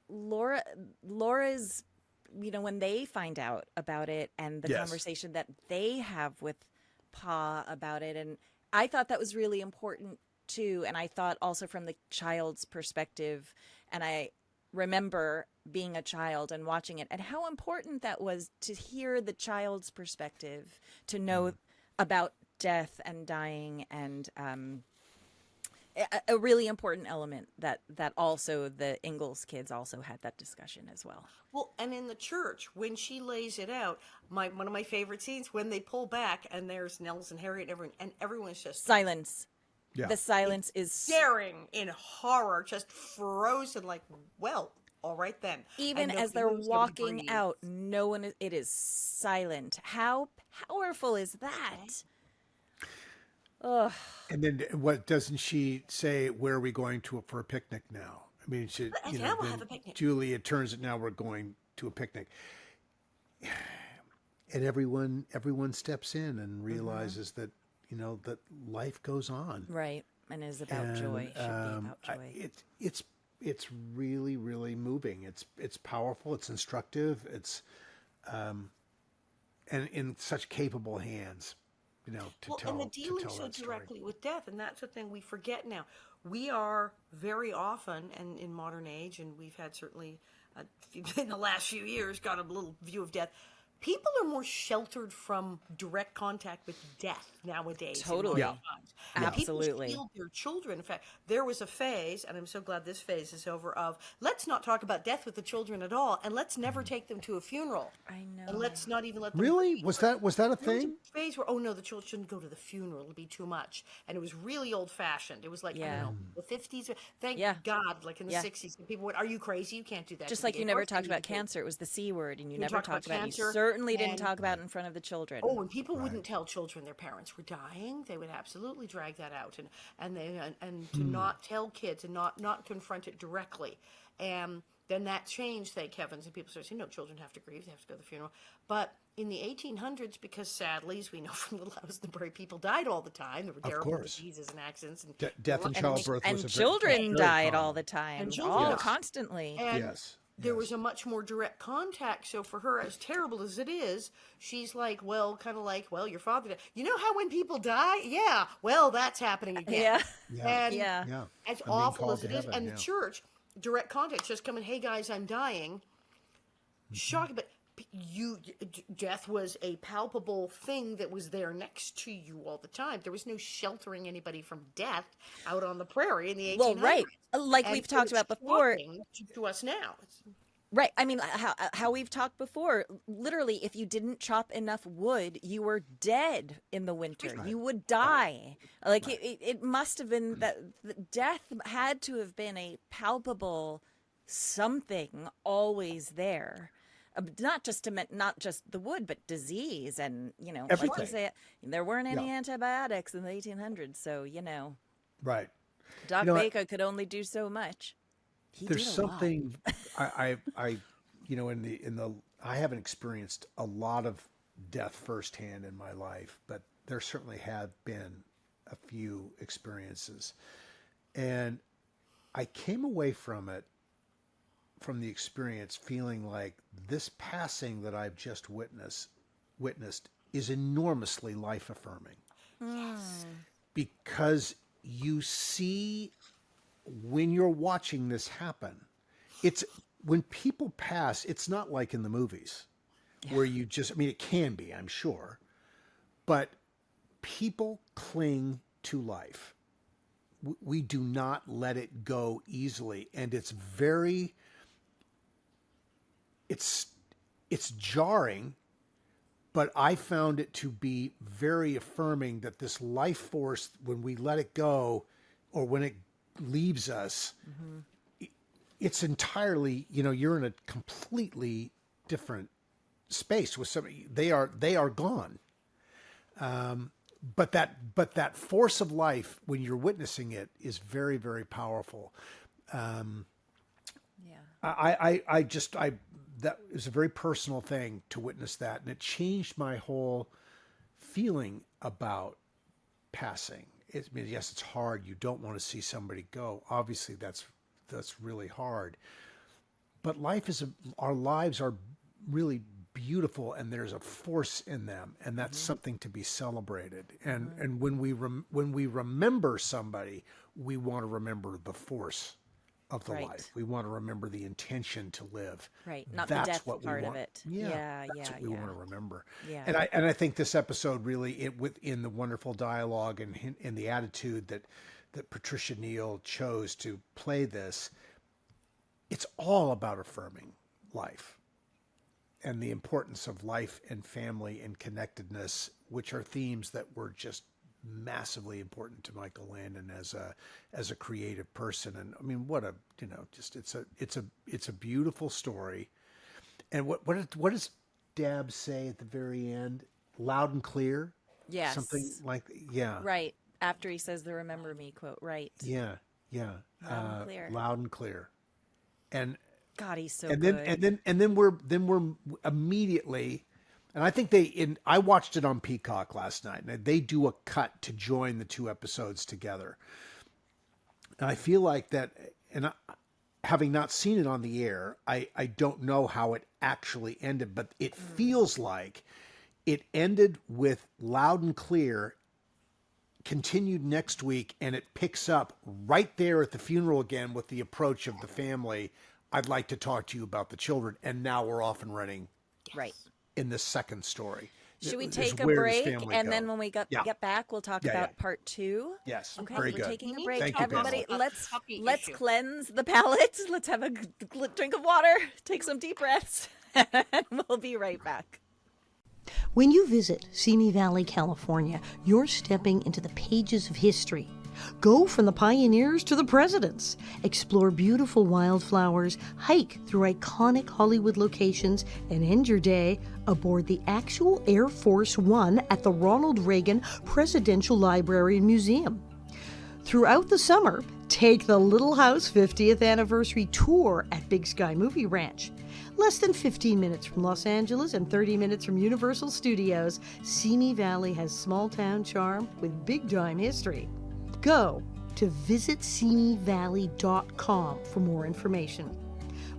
Laura's, when they find out about it and the conversation that they have with Pa about it. And I thought that was really important too. And I thought also from the child's perspective, and I remember being a child and watching it and how important that was to hear the child's perspective, to know about death and dying, and a really important element that also the Ingalls kids also had that discussion as well. Well, and in the church, when she lays it out, one of my favorite scenes, when they pull back and there's Nels and Harriet and everyone's just silence. Yeah. The silence is staring in horror, just frozen, like, well, all right then. Even as they're walking out, it is silent. How powerful is that? Ugh. And then what doesn't she say, where are we going for a picnic now? I mean, we'll have a picnic. Julie, it turns it now we're going to a picnic. And everyone steps in and realizes that, that life goes on. Right. And is about joy. Should be about joy. It's really, really moving. It's powerful. It's instructive. It's, and in such capable hands, to tell. And the dealing so directly with death, and that's the thing we forget now. We are very often, and in modern age, and we've had certainly in the last few years, got a little view of death. People are more sheltered from direct contact with death nowadays. Totally. Yeah. Absolutely. People shield their children. In fact, there was a phase, and I'm so glad this phase is over, of let's not talk about death with the children at all, and let's never take them to a funeral. I know. And let's not even let them... Really? Was that a thing? There was a phase where, the children shouldn't go to the funeral. It'll be too much. And it was really old-fashioned. It was like, I don't know, the 50s. Thank God, like in the 60s, people went, are you crazy? You can't do that. Just like you never talked about cancer. It was the C word, and you never talked about it. You certainly didn't talk about it in front of the children. Oh, and people wouldn't tell children their parents were dying. They would absolutely drag that out, and to not tell kids and not confront it directly. And then that changed, thank heavens, and people started saying, no, children have to grieve, they have to go to the funeral. But in the 1800s, because sadly, as we know from Little House on the Prairie, people died all the time. There were terrible diseases and accidents. And death and childbirth was and children died all the time, constantly. And there was a much more direct contact. So for her, as terrible as it is, she's like, well, your father died. You know how when people die? Yeah. Well, that's happening again. Yeah. As awful as it is. And the church, direct contact, just coming, hey guys, I'm dying. Shocking. But death was a palpable thing that was there next to you all the time. There was no sheltering anybody from death out on the prairie in the 1800s. Well, right. Like we've talked about before. To us now. Right. I mean, how we've talked before, literally, if you didn't chop enough wood, you were dead in the winter. Right. You would die. Like it must have been that death had to have been a palpable something always there. not just the wood, but disease and, you know, Everything. like you say, there weren't any antibiotics in the 1800s. So, you know, Right. Doc You know, Baker could only do so much. There's something I you know, I haven't experienced a lot of death firsthand in my life, but there certainly have been a few experiences. And I came away from the experience feeling like this passing that I've just witnessed is enormously life affirming. Yes. Because you see, when you're watching this happen, it's when people pass, it's not like in the movies where you just, I mean, it can be, I'm sure, but people cling to life. We do not let it go easily. And it's jarring, but I found it to be very affirming that this life force, when we let it go or when it leaves us, it's entirely, you know, you're in a completely different space with somebody. They are gone. But that force of life, when you're witnessing it, is very, very powerful. That was a very personal thing to witness that, and it changed my whole feeling about passing. I mean, yes, it's hard. You don't want to see somebody go. Obviously, that's really hard. But our lives are really beautiful, and there's a force in them, and that's something to be celebrated. And when we remember somebody, we want to remember the force of the life. We want to remember the intention to live. Right, not that's the death what part we want. of it. That's what we want to remember. Yeah. And I think this episode really, within the wonderful dialogue and in the attitude that Patricia Neal chose to play this, it's all about affirming life and the importance of life and family and connectedness, which are themes that were just massively important to Michael Landon as a creative person. And I mean, what a, you know, just it's a beautiful story. And what does Dab say at the very end? Loud and clear. Yes. Something like, yeah. Right. After he says the "remember me" quote. Right. Yeah. Loud and clear. Loud and clear. And God, he's so and good. then we're immediately, and I think I watched it on Peacock last night, and they do a cut to join the two episodes together. And I feel like that, and having not seen it on the air, I don't know how it actually ended, but it feels like it ended with Loud and Clear, continued next week, and it picks up right there at the funeral again with the approach of the family. I'd like to talk to you about the children. And now we're off and running. Right. In the second story. Should we take a break? And then when we get back, we'll talk about part 2. Yes. Okay. Very good. We're taking a break. Thank you, Everybody, Pamela. let's cleanse the palate. Let's have a drink of water, take some deep breaths, and we'll be right back. When you visit Simi Valley, California, you're stepping into the pages of history. Go from the pioneers to the presidents. Explore beautiful wildflowers, hike through iconic Hollywood locations, and end your day aboard the actual Air Force One at the Ronald Reagan Presidential Library and Museum. Throughout the summer, take the Little House 50th Anniversary Tour at Big Sky Movie Ranch. Less than 15 minutes from Los Angeles and 30 minutes from Universal Studios, Simi Valley has small-town charm with big-time history. Go to visitsimiValley.com for more information.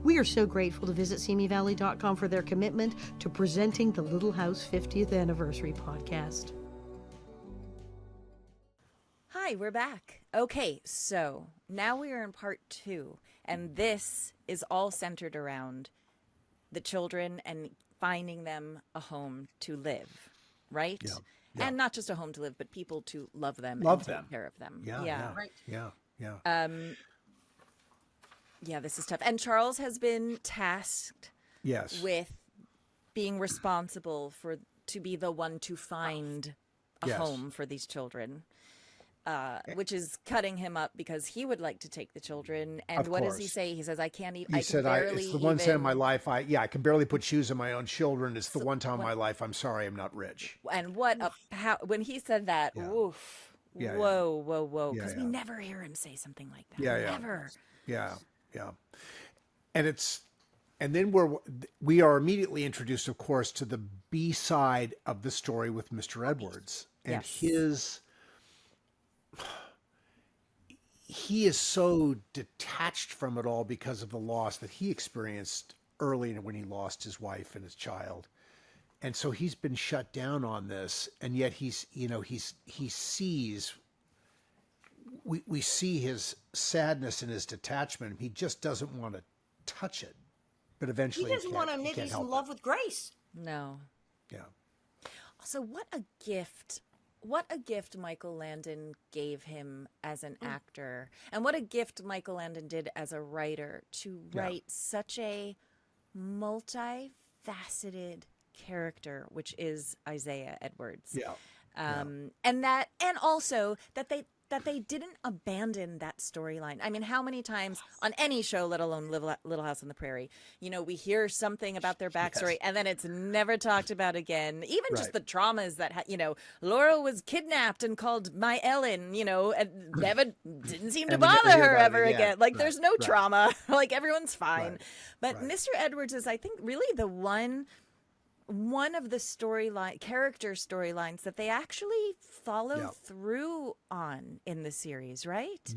We are so grateful to visitsimiValley.com for their commitment to presenting the Little House 50th Anniversary podcast. Hi, we're back. Okay, so now we are in part 2, and this is all centered around the children and finding them a home to live, right? Yeah. And not just a home to live, but people to love them Love and them. take care of them. Yeah. Right. Yeah. Yeah, this is tough. And Charles has been tasked Yes. with being responsible to be the one to find a Yes. home for these children. which is cutting him up because he would like to take the children. And Of what does he course. say? He says, I can't even, He I said, can barely it's the one time in my even-" life I can barely put shoes on my own children. It's the one time in my life I'm sorry I'm not rich. And what when he said that, Yeah. oof, Yeah, yeah. whoa, Yeah, because we yeah. never hear him say something like that. Yeah, yeah. Never. Yeah, yeah. And then we are immediately introduced, of course, to the B side of the story with Mr. Edwards. And Yes. he is so detached from it all because of the loss that he experienced early when he lost his wife and his child. And so he's been shut down on this, and yet he sees, we see his sadness and his detachment. He just doesn't want to touch it, but He eventually doesn't want to admit he's in love with Grace. No. Yeah. Also, what a gift Michael Landon gave him as an actor, and what a gift Michael Landon did as a writer to write such a multifaceted character, which is Isaiah Edwards. Yeah. And also that they didn't abandon that storyline. I mean, how many times on any show, let alone Little House on the Prairie, we hear something about their backstory and then it's never talked about again. Even just the traumas that, Laura was kidnapped and called My Ellen, and never didn't seem to And we never bother hear her about it ever again. again. Like there's no Right. trauma. Like everyone's fine. Right. But Right. Mr. Edwards is, I think, really the one of the character storylines that they actually follow through on in the series, right?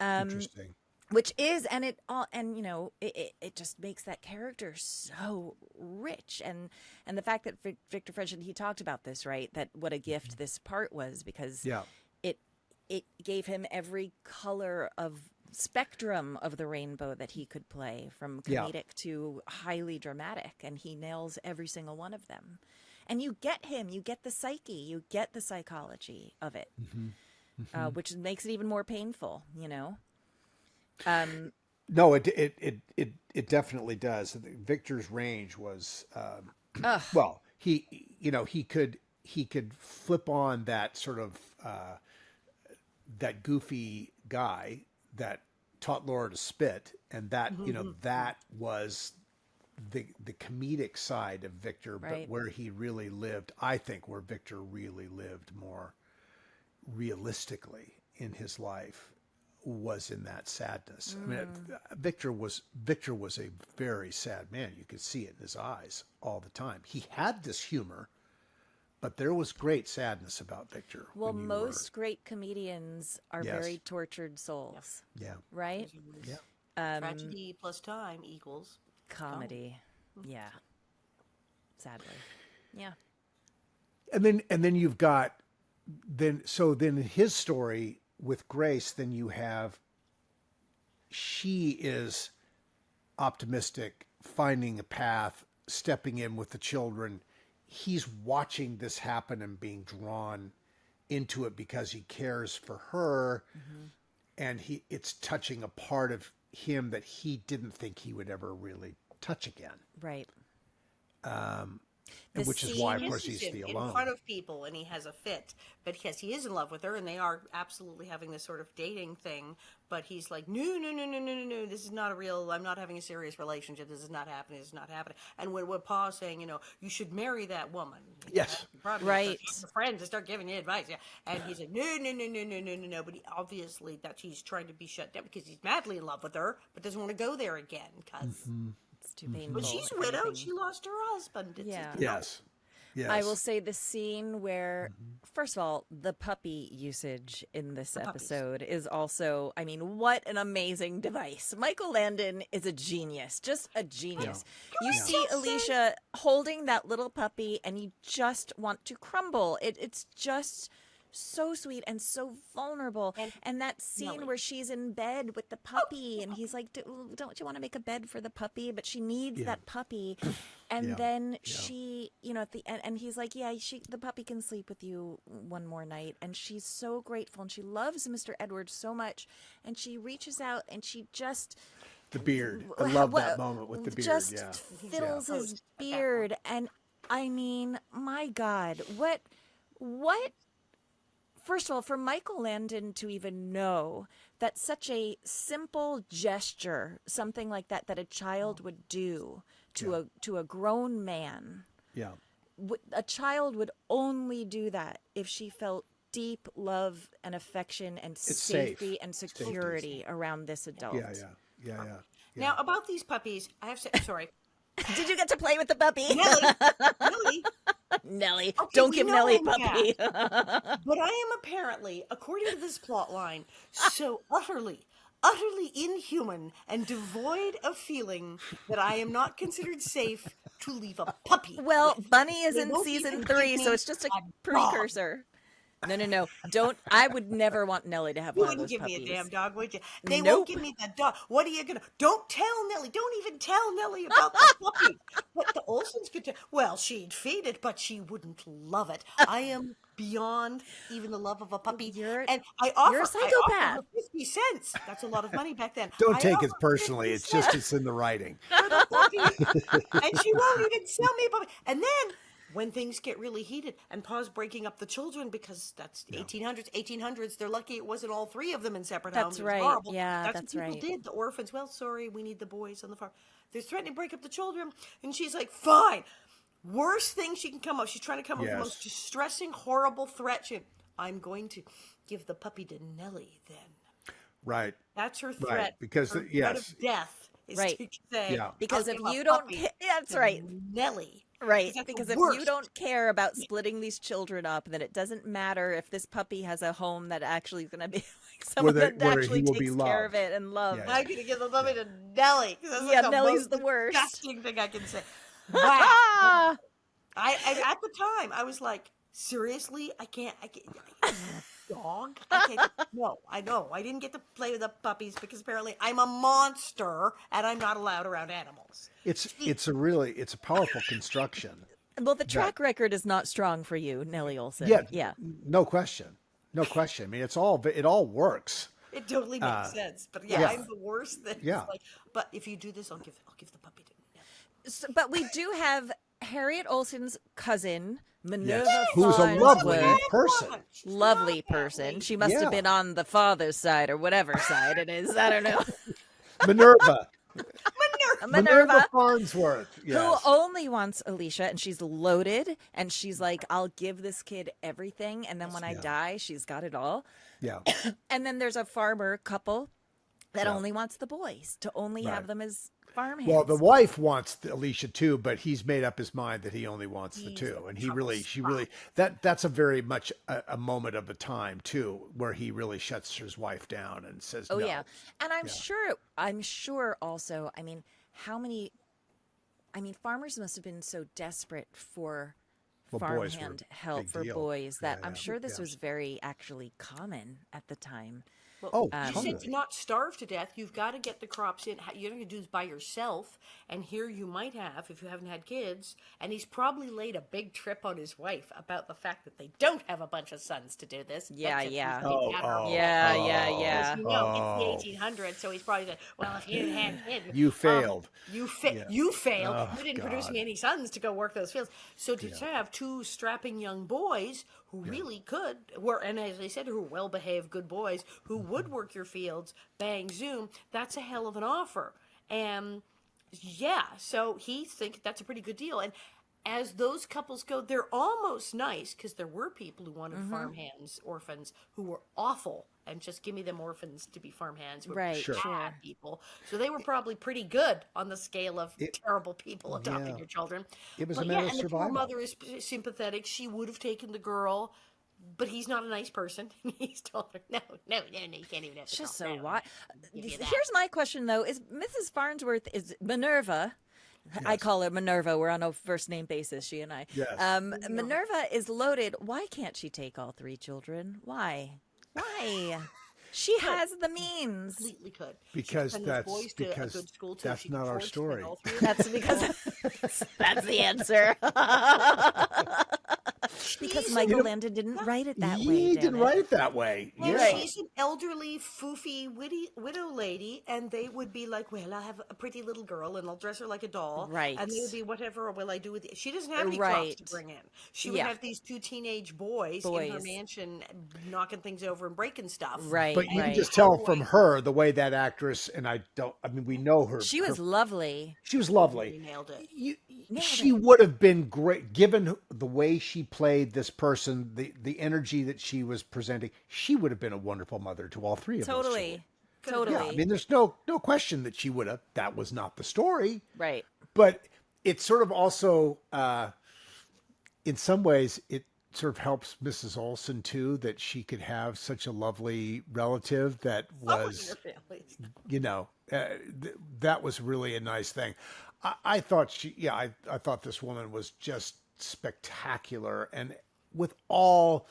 Interesting. Which is, and it all, and it just makes that character so rich, and the fact that Victor French, and he talked about this, right? That what a gift this part was, because it gave him every color of spectrum of the rainbow that he could play, from comedic to highly dramatic, and he nails every single one of them. And you get the psyche, you get the psychology of it, which makes it even more painful, No, it definitely does. Victor's range was well, he could flip on that sort of that goofy guy that taught Laura to spit, and that that was the comedic side of Victor, but where he really lived, I think where Victor really lived more realistically in his life was in that sadness. I mean, Victor was a very sad man. You could see it in his eyes all the time. He had this humor, but there was great sadness about Victor. Well, most great comedians are very tortured souls. Yeah. Right? Yeah. Tragedy plus time equals comedy. Yeah. Sadly. Yeah. And then you've got then his story with Grace, then you have, she is optimistic, finding a path, stepping in with the children. He's watching this happen and being drawn into it because he cares for her, and it's touching a part of him that he didn't think he would ever really touch again. Right. And which is why, of course, kisses he's him the in alone. front of people, and he has a fit. But yes, he is in love with her, and they are absolutely having this sort of dating thing. But he's like, no, this is not a real. I'm not having a serious relationship. This is not happening. This is not happening. And when Pa's saying, you should marry that woman. Yes. Right. Your friends and start giving you advice. Yeah. And he's like, no. But obviously he's trying to be shut down because he's madly in love with her, but doesn't want to go there again because. It's too painful. But she's widowed. She lost her husband. Yes. Yes. I will say the scene where, first of all, the puppy usage in this episode is also, I mean, what an amazing device. Michael Landon is a genius, just a genius. Yeah. You see Alicia holding that little puppy and you just want to crumble. It's just so sweet and so vulnerable. And that scene where she's in bed with the puppy and he's like, don't you want to make a bed for the puppy? But she needs that puppy. And then she, at the end, and he's like, the puppy can sleep with you one more night. And she's so grateful and she loves Mr. Edwards so much. And she reaches out and she just... The beard. I love that moment with the beard. Just fiddles his beard. And I mean, my God, what first of all, for Michael Landon to even know that such a simple gesture, something like that, that a child would do to a grown man. Yeah. A child would only do that if she felt deep love and affection and safety and security around this adult. Yeah. Now, about these puppies, I have to say, sorry. Did you get to play with the puppy? Nellie. Nellie. Okay, Don't we give know Nellie a I'm puppy. But I am apparently, according to this plot line, so utterly inhuman and devoid of feeling that I am not considered safe to leave a puppy. Well, with. Bunny is They in won't season even 3, give so me it's just a dog. precursor. No. Don't. I would never want Nellie to have You one of wouldn't those give me puppies. a damn dog, would you? They Nope. won't give me the dog. What are you gonna? Don't tell Nellie. Don't even tell Nellie about the puppy. But the Olsons could tell. Well, she'd feed it, but she wouldn't love it. I am beyond even the love of a puppy. You're and I offer, a I psychopath. offer her 50 cents. That's a lot of money back then. Don't I take it offer personally. 50 It's just cents it's in the writing. for the puppy. And she won't even sell me a puppy. And then when things get really heated and Pa's breaking up the children because that's 1800s, they're lucky it wasn't all 3 of them in separate homes. That's It was right. horrible. Yeah, that's that's what people right. did. The orphans, well, sorry, we need the boys on the farm. They're threatening to break up the children. And she's like, fine. Worst thing she can come up. She's trying to come up with the most distressing, horrible threat. I'm going to give the puppy to Nellie then. Right. That's her threat. Right. Because her threat of death is to say, because I'll if give a you don't, puppy that's to right. Nellie. Right, That's because the if you worst. don't care about splitting these children up, then it doesn't matter if this puppy has a home that actually is going to be like someone that actually he will be takes care of loved. it and loved. I'm going to give the puppy to Nellie. That's like Nellie's the the worst. disgusting thing I can say. Wow. I at the time, I was like, seriously? I can't dog? No, I know. I didn't get to play with the puppies because apparently I'm a monster and I'm not allowed around animals. It's a powerful construction. Well, the track record is not strong for you, Nellie Olson. Yeah. No question. I mean, it all works. It totally makes sense. But I'm the worst thing. Yeah. Like, but if you do this, I'll give the puppy to Nellie. So, but we do have Harriet Olsen's cousin, Minerva who's a lovely Farnsworth. person. Lovely person. She must have been on the father's side or whatever side it is. I don't know. Minerva Minerva Farnsworth. who Yes. only wants Alicia, and she's loaded, and she's like, I'll give this kid everything, and then when I die, she's got it all. Yeah. And then there's a farmer couple that only wants the boys, to only have them as farmhands. Well, the wife wants Alicia too, but he's made up his mind that he only wants the 2, and that's a very much a moment of a time too, where he really shuts his wife down and says, Oh no. yeah, and I'm sure also. I mean, farmers must have been so desperate for farmhand help for boys that I'm sure this was very actually common at the time. Well, totally. you said to not starve to death, you've got to get the crops in. You're going to do this by yourself. And here you might have, if you haven't had kids, and he's probably laid a big trip on his wife about the fact that they don't have a bunch of sons to do this. Yeah. Yeah. Yeah. You know, it's the 1800s, so he's probably said, well, if you had kids. You failed. You failed. You didn't produce me any sons to go work those fields. So to have 2 strapping young boys who really could, and as I said, who are well-behaved, good boys, who would work your fields, bang, zoom, that's a hell of an offer. And so he thinks that's a pretty good deal. And as those couples go, they're almost nice because there were people who wanted farmhands, orphans, who were awful and just give me them orphans to be farmhands. Who were bad people. So they were probably pretty good on the scale of terrible people adopting your children. It was a matter of and the survival. poor mother is sympathetic. She would have taken the girl, but he's not a nice person. He's told her, no, you can't even have the Just girl. so No, what? give you that. Here's my question though: is Mrs. Farnsworth is Minerva? I call her Minerva. We're on a first name basis, she and I. Yes. Minerva is loaded. Why can't she take all 3 children? Why? She has the means. Completely could. Because Send those boys to a good school too. that's She could not our afford to spend story. all 3 of them. That's because that's the answer. Because Michael Landon didn't write it that way. He didn't write it that way. And Yeah. she's an elderly, foofy, widow lady, and they would be like, well, I'll have a pretty little girl, and I'll dress her like a doll. Right. And they would be, whatever will I do with it? She doesn't have any Right. props to bring in. She would Yeah. have these two teenage boys in her mansion knocking things over and breaking stuff. Right. But you can just tell from her the way that actress, and we know her. She was lovely. She was lovely. You nailed it. She would have been great, given the way she played this person, the energy that she was presenting. She would have been a wonderful mother to all three of those children. Totally. Yeah, I mean, there's no question that she would have. That was not the story. Right. But it sort of also, in some ways, it sort of helps Mrs. Olsen too, that she could have such a lovely relative that was, that was really a nice thing. I thought I thought this woman was just spectacular, and with all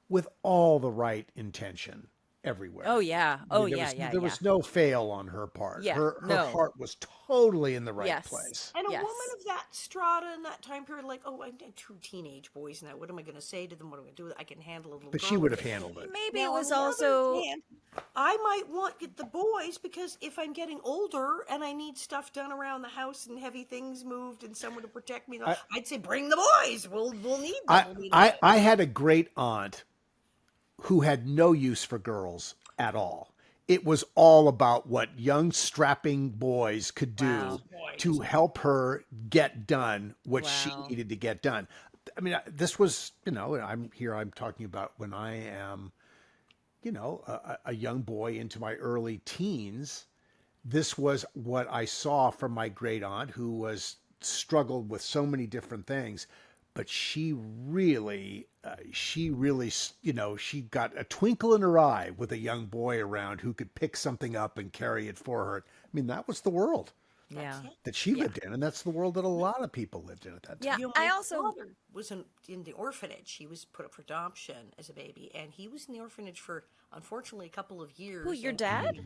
the right intention everywhere. Oh yeah. There was no fail on her part. Yeah, Her no. heart was totally in the right place. And a woman of that strata in that time period, like, oh, I had two teenage boys now. What am I going to say to them? What am I going to do with it? I can handle a little But girl. she would have handled it. Maybe Now, it was on the also. other hand, I might want the boys because if I'm getting older and I need stuff done around the house and heavy things moved and someone to protect me, I'd say bring the boys. We'll need them. I had a great aunt who had no use for girls at all. It was all about what young strapping boys could do to help her get done what she needed to get done. I mean, this was, I'm talking about when I am, a young boy into my early teens. This was what I saw from my great aunt, who struggled with so many different things. But she really, she got a twinkle in her eye with a young boy around who could pick something up and carry it for her. I mean, that was the world that she lived in, and that's the world that a lot of people lived in at that time. Yeah, My I also father was in the orphanage. He was put up for adoption as a baby, and he was in the orphanage for, unfortunately, a couple of years. Who, your dad?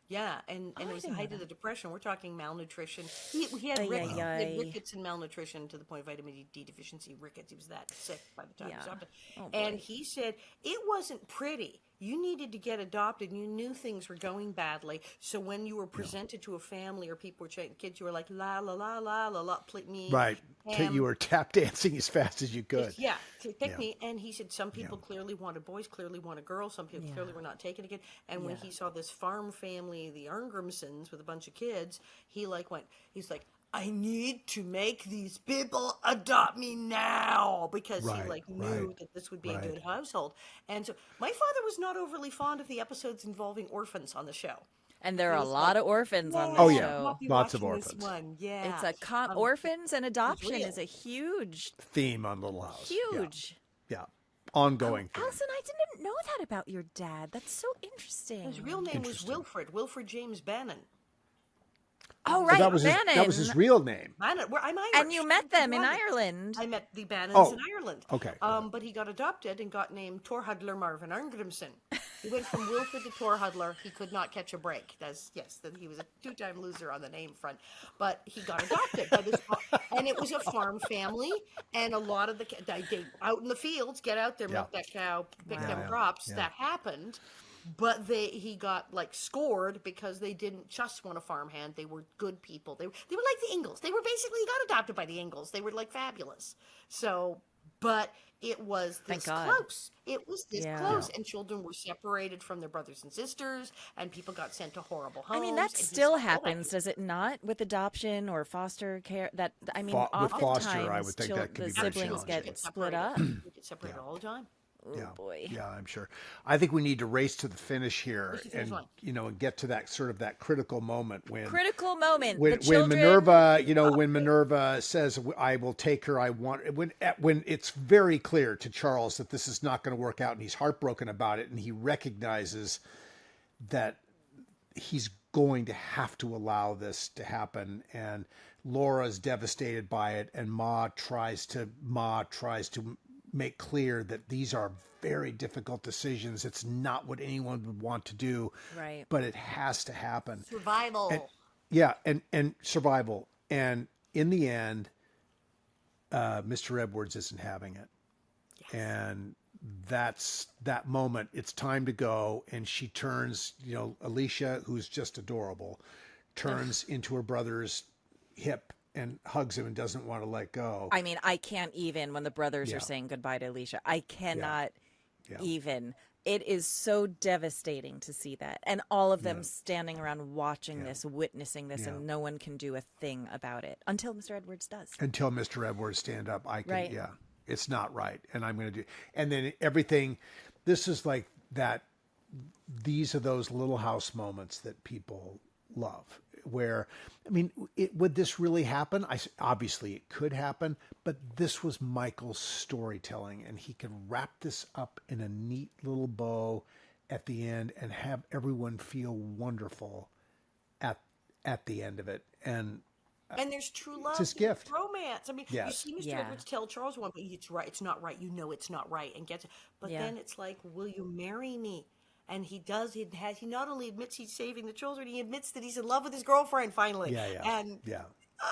Yeah, and it was the height of the Depression. We're talking malnutrition. He had rickets. He had rickets and malnutrition to the point of vitamin D deficiency, rickets. He was that sick by the time he was adopted. And he said, it wasn't pretty. You needed to get adopted. You knew things were going badly. So when you were presented to a family or people were kids, you were like, la, la, la, la, la, la, pick me. Right. You were tap dancing as fast as you could. Yeah, pick me. And he said some people clearly wanted boys, clearly wanted girls. Some people clearly were not taken again. And when he saw this farm family, the Arngrimsons, with a bunch of kids, he's like, I need to make these people adopt me now, because he knew that this would be a good household. And so my father was not overly fond of the episodes involving orphans on the show. And there are a lot of orphans on the show. Lots of orphans. Yeah, It's orphans and adoption is a huge theme on Little House. Huge. Yeah. Ongoing theme. Alison, I didn't know that about your dad. That's so interesting. His real name was Wilfred James Bannon. Oh, right, that was Bannon. That was his real name. Bannon. I'm Irish. And you met them in Ireland. I met the Bannons in Ireland. Okay. But he got adopted and got named Torhudler Marvin Arngrimson. He went from Wilfred to Torhudler. He could not catch a break. He was a two-time loser on the name front. But he got adopted by this, and it was a farm family. And a lot of they out in the fields, get out there, milk that cow, pick them crops. That happened. But he got scored because they didn't just want a farmhand. They were good people. They were like the Ingalls. They got adopted by the Ingalls. They were fabulous. So, but it was this close. It was this close, and children were separated from their brothers and sisters, and people got sent to horrible homes. I mean, that still happens, does it not, with adoption or foster care? With foster, I would think that could be very siblings get split up. They get separated all the time. Oh, boy. Yeah, I'm sure. I think we need to race to the finish here, and and get to that sort of that critical moment when Minerva, when Minerva says, "I will take her. I want." When it's very clear to Charles that this is not going to work out, and he's heartbroken about it, and he recognizes that he's going to have to allow this to happen, and Laura's devastated by it, and Ma tries to make clear that these are very difficult decisions. It's not what anyone would want to do, right? But it has to happen. Survival. And survival. And in the end, Mr. Edwards isn't having it. And that's that moment. It's time to go. And she turns, Alicia, who's just adorable, turns into her brother's hip and hugs him and doesn't want to let go. I mean, I can't even, when the brothers are saying goodbye to Alicia, I cannot even. It is so devastating to see that. And all of them standing around watching this, witnessing this, and no one can do a thing about it until Mr. Edwards does. Until Mr. Edwards stand up, I can, it's not right. And I'm going to do, and then everything, this is like that, these are those Little House moments that people love. Where, I mean, would this really happen? Obviously it could happen, but this was Michael's storytelling, and he could wrap this up in a neat little bow at the end and have everyone feel wonderful at the end of it. And there's true love. It's his gift. Romance. I mean, you Yes. see Mr. Edwards tell Charles one, but it's right. It's not right. You know it's not right, and gets it. But then it's like, will you marry me? And he does. He not only admits he's saving the children, he admits that he's in love with his girlfriend finally. Yeah.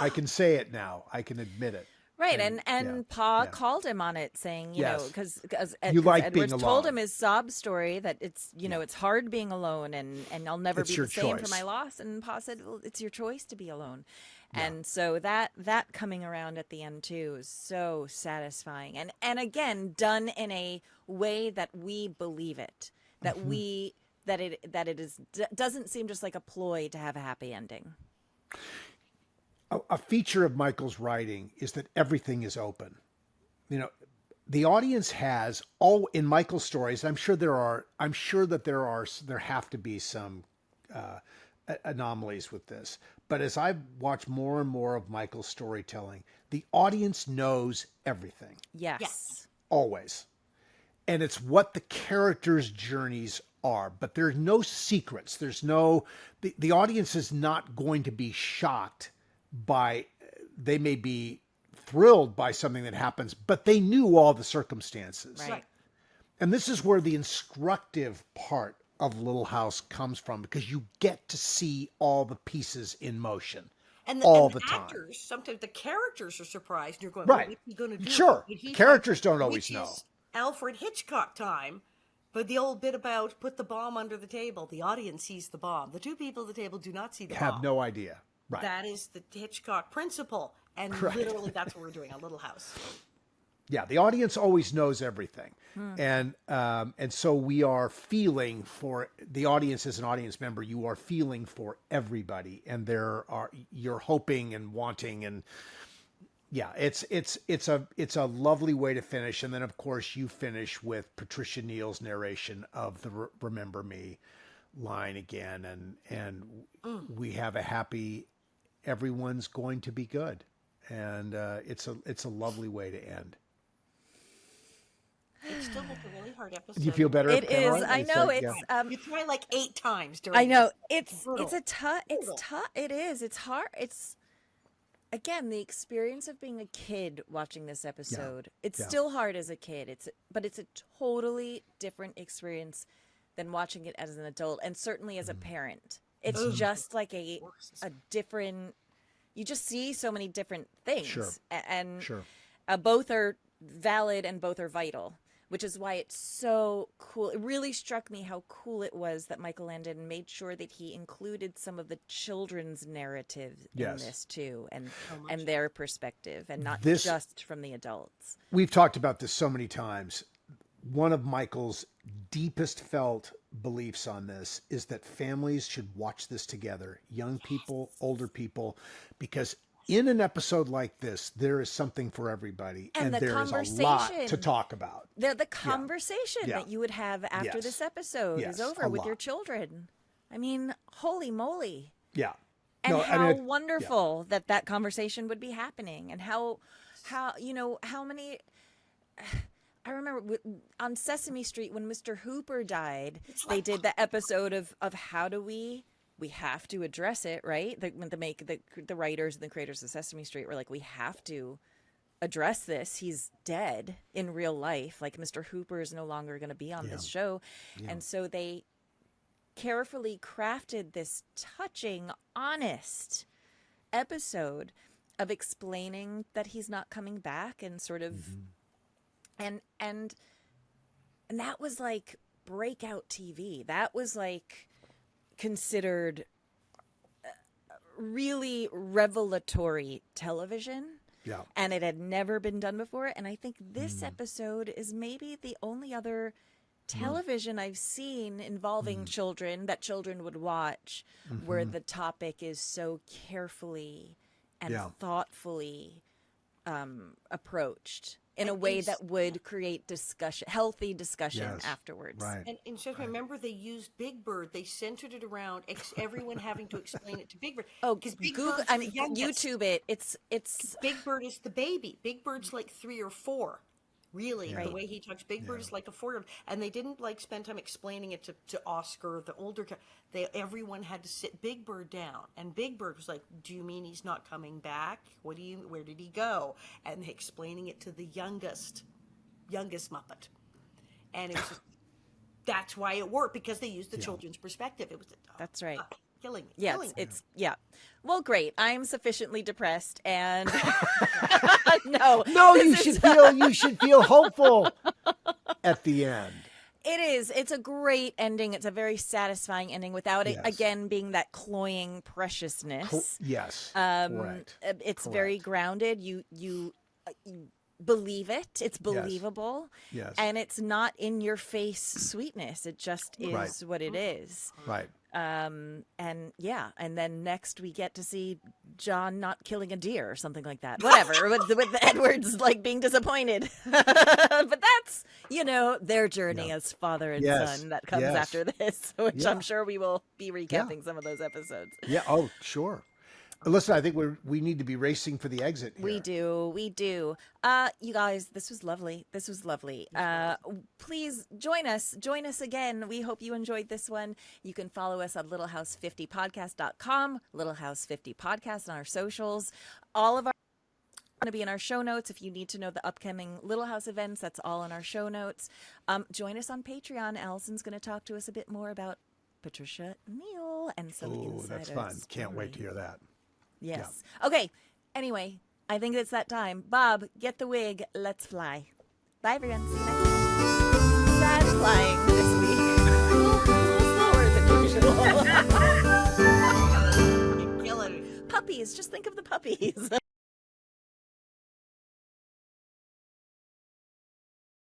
I can say it now. I can admit it. Right, and Pa called him on it, saying, you know, because Edwards told him his sob story that it's, it's hard being alone, and I'll never It's be your the same choice. for my loss. And Pa said, well, it's your choice to be alone. And so that coming around at the end too is so satisfying, and again done in a way that we believe it, that it doesn't seem just like a ploy to have a happy ending. A feature of Michael's writing is that everything is open. The audience has all in Michael's stories. I'm sure that there have to be some anomalies with this. But as I've watched more and more of Michael's storytelling, the audience knows everything. Yes. Always. And it's what the characters' journeys are. But there's no secrets. There's no, the audience is not going to be shocked by, they may be thrilled by something that happens, but they knew all the circumstances. Right. And this is where the instructive part of Little House comes from, because you get to see all the pieces in motion all the time. Actors, sometimes the characters are surprised. You're going, right? What's he going to do? Sure, characters don't always know. Alfred Hitchcock time, but the old bit about put the bomb under the table. The audience sees the bomb. The two people at the table do not see the bomb. Have no idea. Right. That is the Hitchcock principle, and literally that's what we're doing on Little House. Yeah, the audience always knows everything. And so we are feeling for the audience. As an audience member, you are feeling for everybody, and you're hoping and wanting, and it's a lovely way to finish. And then of course you finish with Patricia Neal's narration of the "Remember Me" line again, and we have a happy, everyone's going to be good, and it's a lovely way to end. It's still like a really hard episode. Do you feel better? It Pamela? is. I know. You try like 8 times during. I know. It's a tough. It's tough. It is. It's hard. It's again the experience of being a kid watching this episode. It's still hard as a kid. But it's a totally different experience than watching it as an adult, and certainly as a parent. It's just like a different. You just see so many different things, and both are valid and both are vital. Which is why it's so cool. It really struck me how cool it was that Michael Landon made sure that he included some of the children's narrative in this too, and their perspective, and not just from the adults. We've talked about this so many times. One of Michael's deepest felt beliefs on this is that families should watch this together, young people, older people, because in an episode like this, there is something for everybody, and there is a lot to talk about. The conversation that you would have after this episode is over with your children. I mean, holy moly. Yeah. And how wonderful that conversation would be happening, and how many... I remember on Sesame Street when Mr. Hooper died, they did the episode of how do we have to address it, right? The writers and the creators of Sesame Street were like, we have to address this. He's dead in real life. Like, Mr. Hooper is no longer going to be on this show. Yeah. And so they carefully crafted this touching, honest episode of explaining that he's not coming back, and sort of And that was like breakout TV. That was like considered really revelatory television. Yeah. And it had never been done before. And I think this episode is maybe the only other television I've seen involving children that children would watch where the topic is so carefully and thoughtfully approached in a way that would create discussion, healthy discussion afterwards. Right. And so remember, they used Big Bird. They centered it around everyone having to explain it to Big Bird. Oh, because Big Google, Bird's I the mean, youngest. YouTube it. It's Big Bird is the baby. Big Bird's like 3 or 4. Really, the way he talks, Big Bird is like a 4-year-old, and they didn't like spend time explaining it to Oscar, the older. Everyone had to sit Big Bird down, and Big Bird was like, "Do you mean he's not coming back? Where did he go?" And explaining it to the youngest Muppet, and it was just, that's why it worked, because they used the children's perspective. It was that's right. Killing. Well, great. I'm sufficiently depressed, and no, you should feel hopeful at the end. It is. It's a great ending. It's a very satisfying ending without it again being that cloying preciousness. Yes. Correct. It's very grounded. You believe it. It's believable. Yes. And it's not in your face sweetness. It just is what it is. Right. And then next we get to see John not killing a deer or something like that. Whatever, with Edward's like being disappointed. But that's, their journey as father and son that comes after this, which I'm sure we will be recapping some of those episodes. Yeah. Oh, sure. Listen, I think we need to be racing for the exit here. We do. You guys, this was lovely. Please join us again. We hope you enjoyed this one. You can follow us on littlehouse50podcast.com, littlehouse50podcast on our socials. All of our going to be in our show notes. If you need to know the upcoming Little House events, that's all in our show notes. Join us on Patreon. Alison's going to talk to us a bit more about Patricia Neal and some insider that's fun. story. Can't wait to hear that. Yes. Yeah. Okay. Anyway, I think it's that time. Bob, get the wig. Let's fly. Bye, everyone. See you next time. Sad flying this week. Slower than usual. You're killing me. Puppies. Just think of the puppies.